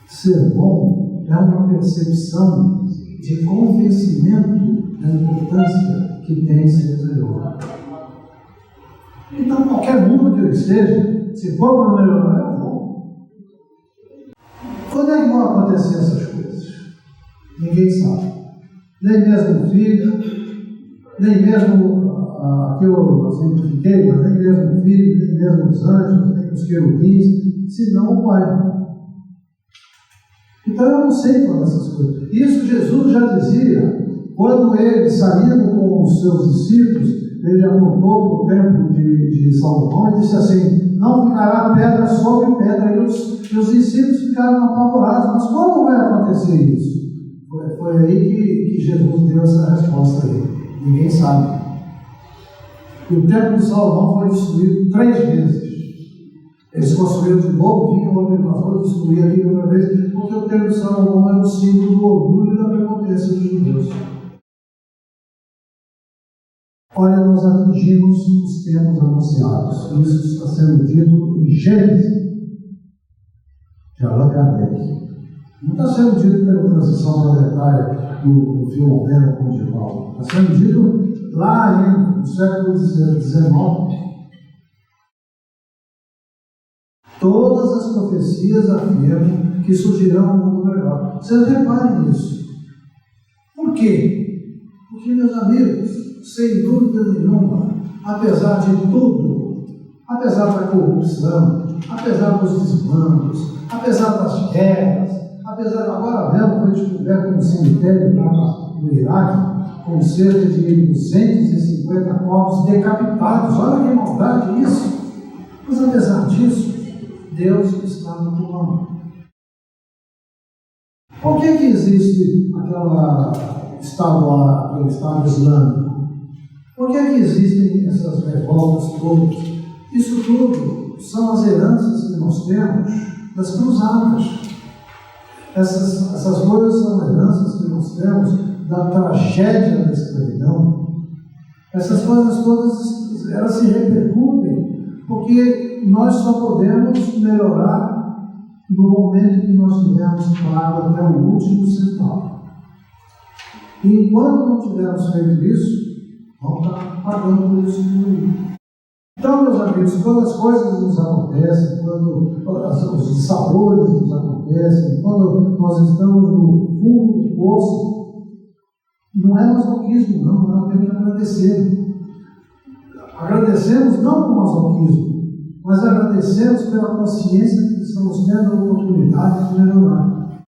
Ser bom é uma percepção de convencimento da importância que tem ser melhor. Então, qualquer mundo que eu esteja, se for para melhorar, eu vou. Quando é que vão acontecer essas coisas? Ninguém sabe. Nem mesmo o filho, nem mesmo que eu simplifiquei, mas nem mesmo o filho, nem mesmo os anjos, nem os querubins, senão o Pai. Então eu não sei quando essas coisas. Isso Jesus já dizia, quando ele, saindo com os seus discípulos, ele apontou para o templo de Salomão e disse assim, não ficará pedra sobre pedra. E os discípulos ficaram apavorados. Mas quando vai acontecer isso? Foi aí que Jesus deu essa resposta aí. Ninguém sabe. E o templo de Salomão foi destruído 3 vezes. Eles construíram de novo, vinham outro invasor, destruíram aqui outra vez, porque o templo de Salomão é o símbolo do orgulho e da prepotência dos judeus. Olha, nós atingimos os tempos anunciados. Isso está sendo dito em Gênesis de Allan Kardec. Não está sendo dito pela transição planetária do Filomeno com o de Paulo. Está sendo dito lá ainda, no século XIX. Todas as profecias afirmam que surgirá um mundo melhor. Vocês reparem nisso. Por quê? Porque, meus amigos, sem dúvida nenhuma, apesar de tudo, apesar da corrupção, apesar dos desmandos, apesar das guerras, apesar de agora mesmo foi descoberto um cemitério lá no Iraque, com cerca de 250 corpos decapitados. Olha que maldade isso! Mas apesar disso, Deus está no comando. Por que existe aquele Estado Islâmico? Por que existem essas revoltas todas? Isso tudo são as heranças que nós temos das cruzadas. Essas coisas são heranças que nós temos da tragédia da escravidão. Essas coisas todas, elas se repercutem, porque nós só podemos melhorar no momento que nós tivermos pago até o último centavo. E enquanto não tivermos feito isso, vamos estar pagando por isso tudo. Então, meus amigos, quando as coisas nos acontecem, quando os dissabores nos acontecem, quando nós estamos no fundo do poço, não é masoquismo, não, nós temos que agradecer. Agradecemos não por masoquismo, mas agradecemos pela consciência que estamos tendo a oportunidade de melhorar.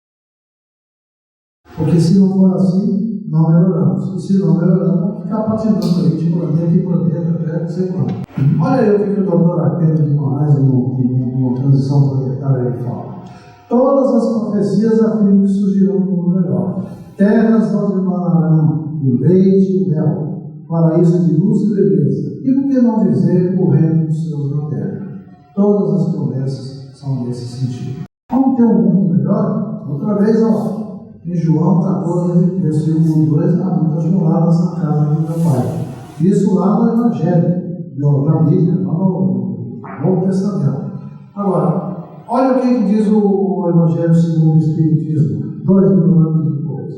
Porque se não for assim, não melhoramos. E se não melhoramos, vamos ficar patinando aí de planeta em planeta até não sei quando. Olha aí o que o doutor Artemio de Moraes, numa transição planetária, ele fala. Todas as profecias afirmam que surgirão um mundo melhor. Terras onde manarão o leite e o mel, paraíso de luz e beleza. E por que não dizer o reino dos céus na terra? Todas as promessas são nesse sentido. Vamos ter um mundo melhor? Outra vez, ó. Em João 14, versículo 2, há muitas moradas na casa do meu Pai. Isso lá no Evangelho, na Bíblia, lá no Novo Testamento. Agora, olha o que diz o Evangelho segundo o Espiritismo, 2000 anos depois.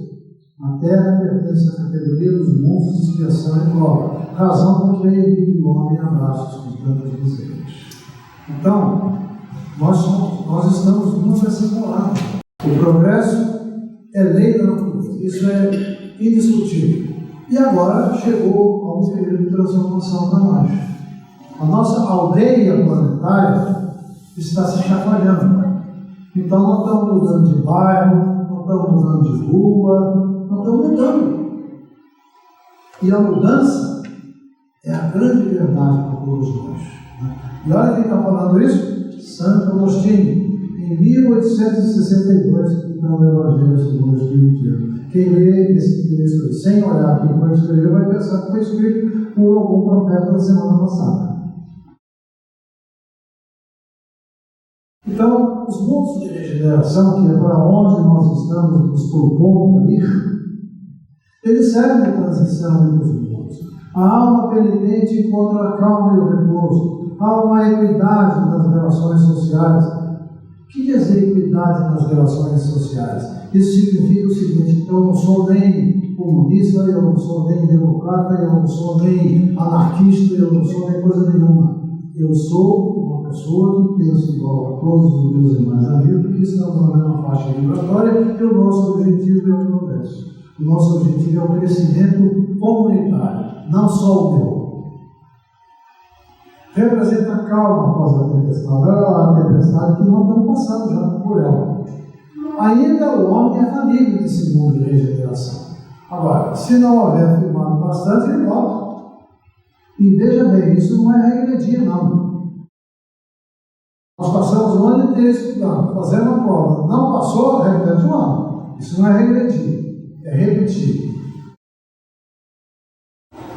A terra pertence à categoria dos monstros de expiação e prova, razão por que ele vive o homem em abraços com tantas misérias. Então, nós estamos muito assembolados. O progresso é lei da natureza, isso é indiscutível. E agora chegou a um período de transformação para nós. A nossa aldeia planetária está se chacoalhando. Então, nós estamos mudando de bairro, nós estamos mudando de rua, nós estamos mudando. E a mudança é a grande verdade para todos nós. E olha quem está falando isso? Santo Agostinho, em 1862, no Evangelho segundo o Espiritismo. Quem lê esse texto sem olhar quem foi escrever vai pensar que foi escrito por algum profeta da semana passada. Então, os mundos de regeneração, que é para onde nós estamos nos propondo ir, eles servem de transição entre os mundos. A alma penitente encontra a calma e o repouso. Há uma equidade nas relações sociais. O que quer dizer equidade nas relações sociais? Isso significa o seguinte: eu não sou nem comunista, eu não sou nem democrata, eu não sou nem anarquista, eu não sou nem coisa nenhuma. Eu sou uma pessoa que pensa igual a todos os meus demais amigos, porque estamos na mesma faixa vibratória e o nosso objetivo é o progresso. O nosso objetivo é o crescimento comunitário, não só o meu. Representa a calma após a tempestade. Olha lá a tempestade que nós estamos passando já por ela. Ainda o homem é falível nesse mundo de regeneração. Agora, se não houver firmado bastante, ele volta. E veja bem, isso não é regredir, não. Nós passamos o ano inteiro estudando, fazendo uma prova. Não passou, repete o ano. Isso não é regredir, é repetir.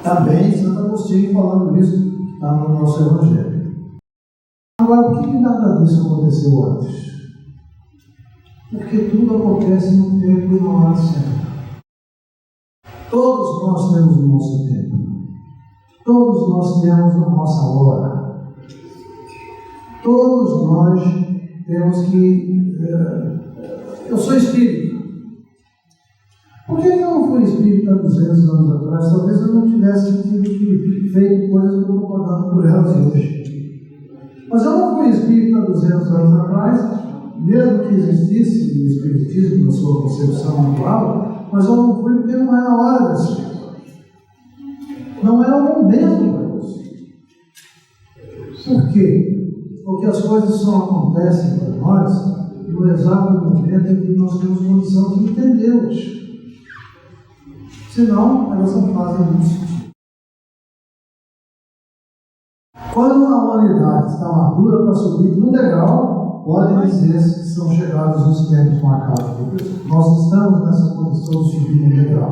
Também Santo Agostinho falando isso está no nosso Evangelho. Agora, por que nada disso aconteceu antes? Porque tudo acontece no tempo e na hora certa. Todos nós temos o nosso tempo. Todos nós temos a nossa hora. Todos nós temos que... eu sou espírita. Por que eu não fui espírita há 200 anos atrás? Talvez eu não tivesse tido feito coisas que eu estou pagando por elas hoje. Mas eu não fui espírita há 200 anos atrás, mesmo que existisse o espiritismo na sua concepção atual, mas eu não fui porque não era a hora disso. Não era o momento para isso. Por quê? Porque as coisas só acontecem para nós no exato momento em que nós temos condição de entendê-las. Senão, elas não fazem muito sentido. Quando a humanidade está madura para subir no degrau, pode dizer-se que são chegados os tempos marcados por Deus. Nós estamos nessa condição de subir no degrau.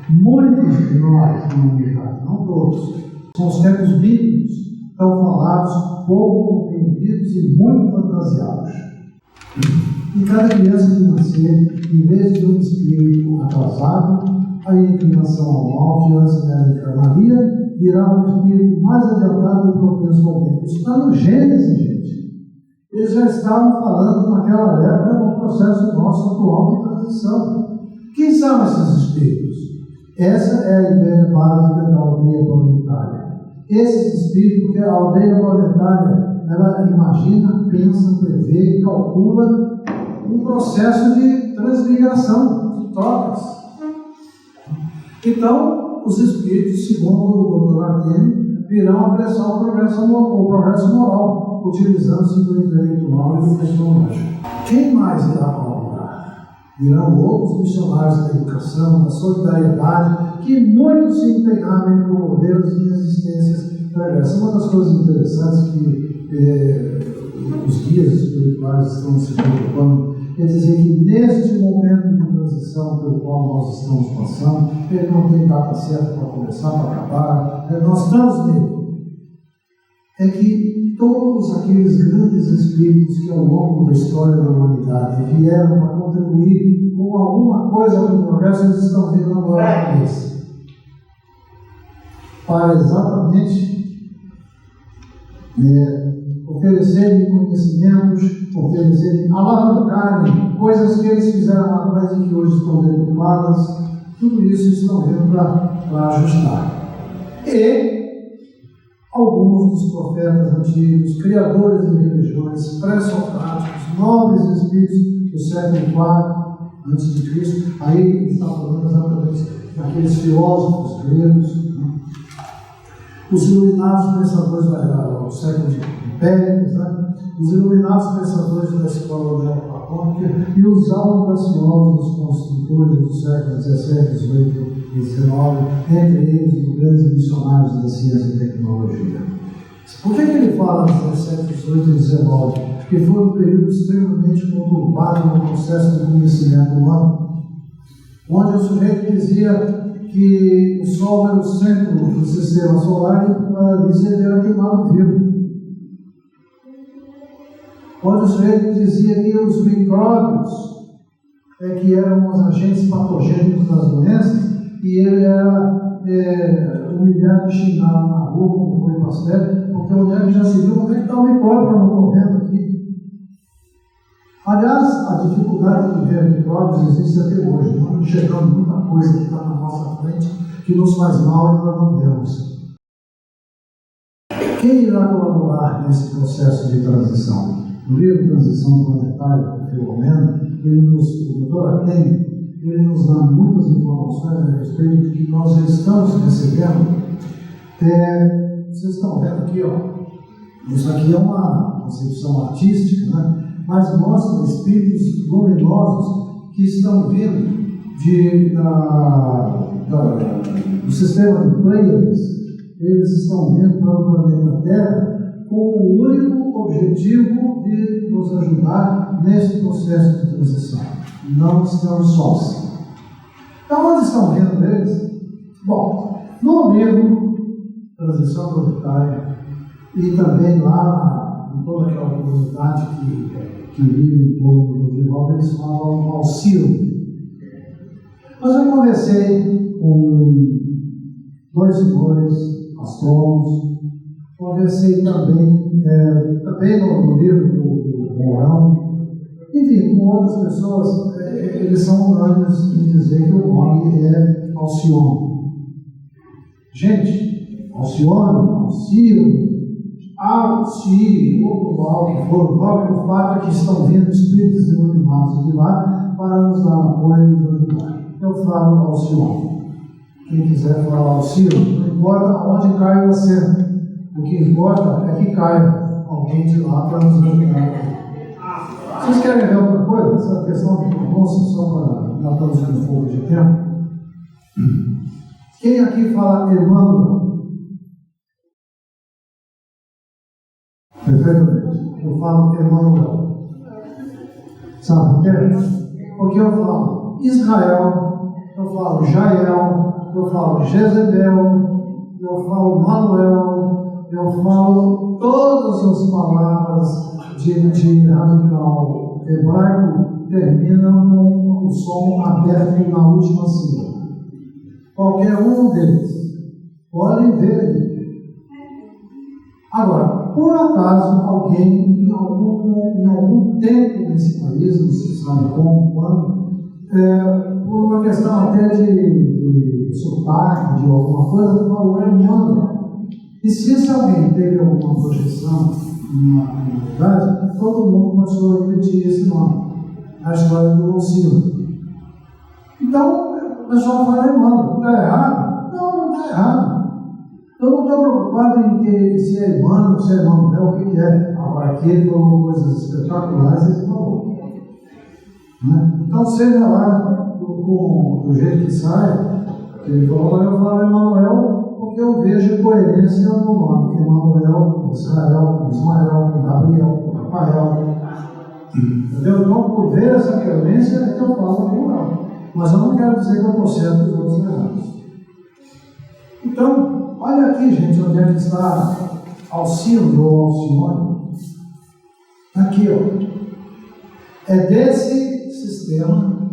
Muitos de nós, na humanidade, não todos, são os tempos bíblicos, tão falados, pouco compreendidos e muito fantasiados. E cada criança que nascer, em vez de um espírito atrasado, a inclinação ao mal, que antes dela encarnaria, virá um espírito mais adiantado e propenso ao bem. Isso está no Gênesis, gente. Eles já estavam falando naquela época no processo nosso atual de transição. Quem são esses espíritos? Essa é a ideia básica da aldeia planetária. Esses espíritos, porque a aldeia planetária, ela imagina, pensa, prevê, calcula um processo de transmigração, de trocas. Então, os espíritos, segundo o Dr. Artemio, virão apressar o progresso moral, utilizando-se do intelectual e do tecnológico. Quem mais irá colaborar? Virão outros missionários da educação, da solidariedade, que muito se empenharam em promover as existências pregressas. Uma das coisas interessantes que os guias espirituais estão se preocupando é dizer que neste momento de transição pelo qual nós estamos passando, ele não tem data certa para começar, para acabar, nós estamos nele. É que todos aqueles grandes espíritos que ao longo da história da humanidade vieram para contribuir com alguma coisa para o progresso, eles estão vindo agora na cabeça. Para exatamente oferecerem conhecimentos, oferecerem, alavancarem coisas que eles fizeram lá atrás e que hoje estão deturpadas, tudo isso estão vindo para ajustar. E alguns dos profetas antigos, criadores de religiões, pré-socráticos, nobres espíritos do século IV a.C., aí ele está falando exatamente daqueles filósofos gregos, né? Os iluminados pensadores do século de Péricles, né? Os iluminados pensadores da escola neoplatônica e os audaciosos construtores do século XVII, XVIII e XIX, entre eles os grandes missionários da ciência e tecnologia. Por que ele fala de 17, 18 e 19? Porque foi um período extremamente conturbado no processo de conhecimento humano, onde o sujeito dizia que o Sol era o centro do sistema solar e para isso ele era queimado vivo. Onde o sujeito dizia que os micróbios que eram os agentes patogênicos das doenças e ele era humilhado e xingado na rua, como foi Pasteur, porque o Neves já se viu onde é que está o micróbio não correndo aqui. Aliás, a dificuldade de ver micróbios existe até hoje. Nós estamos chegando muita coisa que está na nossa frente que nos faz mal e nós não vemos. Quem irá colaborar nesse processo de transição? No livro Transição Planetária, do Filomeno, o Dr. Artemio, ele nos dá muitas informações a respeito do que nós já estamos recebendo. Vocês estão vendo aqui, ó, isso aqui é uma concepção artística, né? Mas mostra espíritos luminosos que estão vindo do sistema de Pleiades. Eles estão vindo para o planeta Terra com o único objetivo de nos ajudar nesse processo de transição. Não estamos sós. Então, onde estão vendo eles? Bom, no livro Transição Planetária e também lá em toda aquela comunidade que vive em torno do Divaldo, eles falam Alcino. Mas eu conversei com dois senhores astrônomos, conversei também no livro do Mourão, enfim, com outras pessoas, eles são unânimes em dizer que o nome é Alcione. Gente, Alcione, Alcino, Alci, ou qual que for, o fato é que estão vindo espíritos iluminados de lá para nos dar apoio e nos ajudar. Eu falo Alcione. Quem quiser falar Alcino, não importa onde cai você. O que importa é que caia alguém de lá para nos ajudar. Vocês querem ver outra coisa? Essa questão de pronúncia, só para não estamos com um pouco de tempo. Quem aqui fala Emmanuel? Perfeitamente. Eu falo Emmanuel. Sabe por quê? Porque eu falo Israel, eu falo Jael, eu falo Jezebel, eu falo Manuel, eu falo todas as palavras de radical hebraico terminam com o som aberto na última sílaba. Qualquer um deles podem ver. Agora, por acaso, alguém em algum tempo nesse país, não se sabe como, quando, por uma questão até de sotaque, de alguma coisa, falou Emmanuel. E se esse alguém teve alguma projeção na comunidade, todo mundo começou a repetir esse nome, a história do Alcino. Então, o pessoal fala Emmanuel, está errado? Não está errado. Eu não estou preocupado em se é Emmanuel, se é Emmanuel, o que é. Agora, aqui ele falou coisas espetaculares, ele falou. Né? Então, seja lá do jeito que sai, ele falou, eu falo Emmanuel, porque eu vejo coerência no nome. Emmanuel, Israel, Ismael, Gabriel, Rafael. Entendeu? Então, por ver essa coerência, é que eu falo Emmanuel. Mas eu não quero dizer que eu estou certo e os outros errados. Então, olha aqui, gente, onde é que está Alcino ou Alcione. Aqui, ó. É desse sistema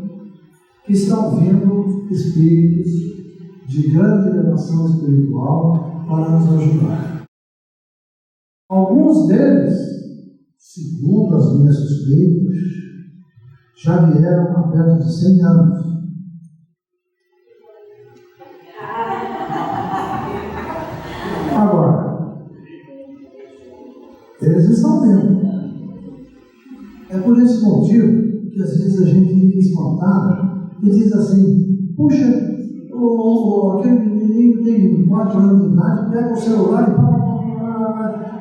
que estão vindo espíritos de grande elevação espiritual para nos ajudar. Alguns deles, segundo as minhas suspeitas, já vieram há perto de 100 anos. estão vendo. É por esse motivo que às vezes a gente fica espantado e diz assim: puxa, aquele menino tem 4 anos de idade, pega o celular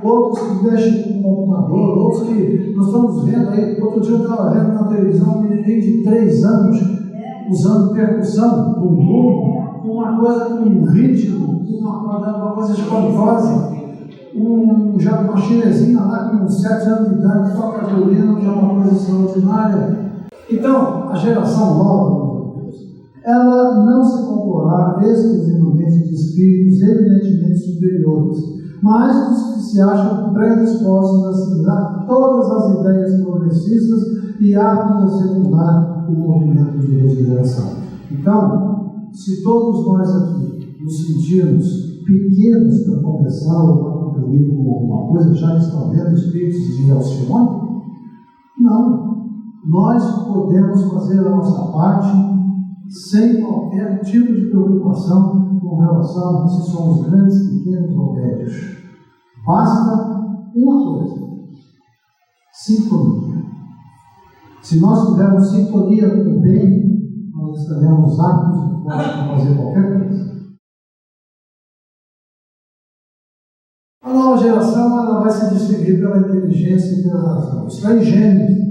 e outros que mexem com o computador, outros que nós estamos vendo aí. Outro dia eu estava vendo na televisão um menino de 3 anos usando percussão, uma coisa com um ritmo, uma coisa espantosa. Uma chinesinha lá com 7 anos de idade toca violino, que é uma coisa extraordinária. Então, a geração nova, meu Deus, ela não se comporá exclusivamente de espíritos evidentemente superiores, mas dos que se acham predispostos a assimilar todas as ideias progressistas e aptos a secundar o movimento de regeneração. Então, se todos nós aqui nos sentirmos pequenos para começar ou para contribuir com alguma coisa, já que estão vendo espíritos de Alcione, não. Nós podemos fazer a nossa parte sem qualquer tipo de preocupação com relação a se somos grandes, pequenos ou médios. Basta uma coisa: sintonia. Se nós tivermos sintonia com o bem, nós estaremos aptos para fazer qualquer coisa. A nova geração ela vai se distinguir pela inteligência e pela razão. Está em Gênesis.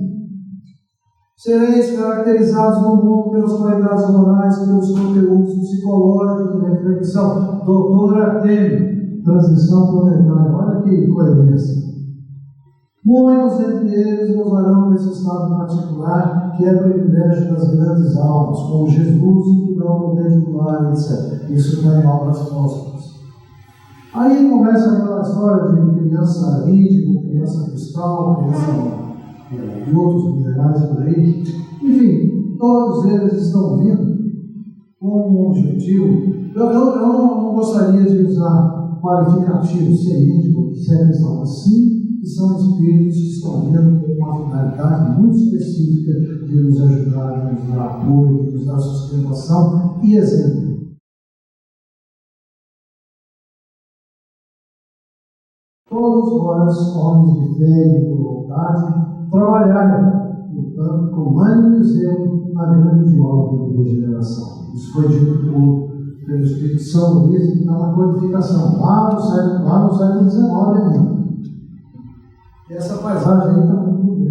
Sereis caracterizados no mundo pelas qualidades morais, pelos conteúdos psicológicos de reflexão. Doutor Artemio, transição planetária. Olha que coerência. Muitos entre eles gozarão desse estado particular, que é privilégio das grandes almas, como Jesus, que dá o poder de voar, etc. Isso está em obras póstumas. Aí começa aquela história de criança índigo, criança cristal, criança e outros minerais por aí. Enfim, todos eles estão vindo com um objetivo. Eu não gostaria de usar qualificativos, se é índigo, se é cristão, assim, que são espíritos que estão vindo com uma finalidade muito específica de nos ajudar, de nos dar apoio, de nos dar sustentação e exemplo. Todos vós, homens de fé e de vontade, trabalhai, portanto, com ânimo e zelo na grande obra de regeneração. Isso foi dito pelo Espírito São Luís, então, na codificação, lá no século XIX ainda. Essa paisagem aí está muito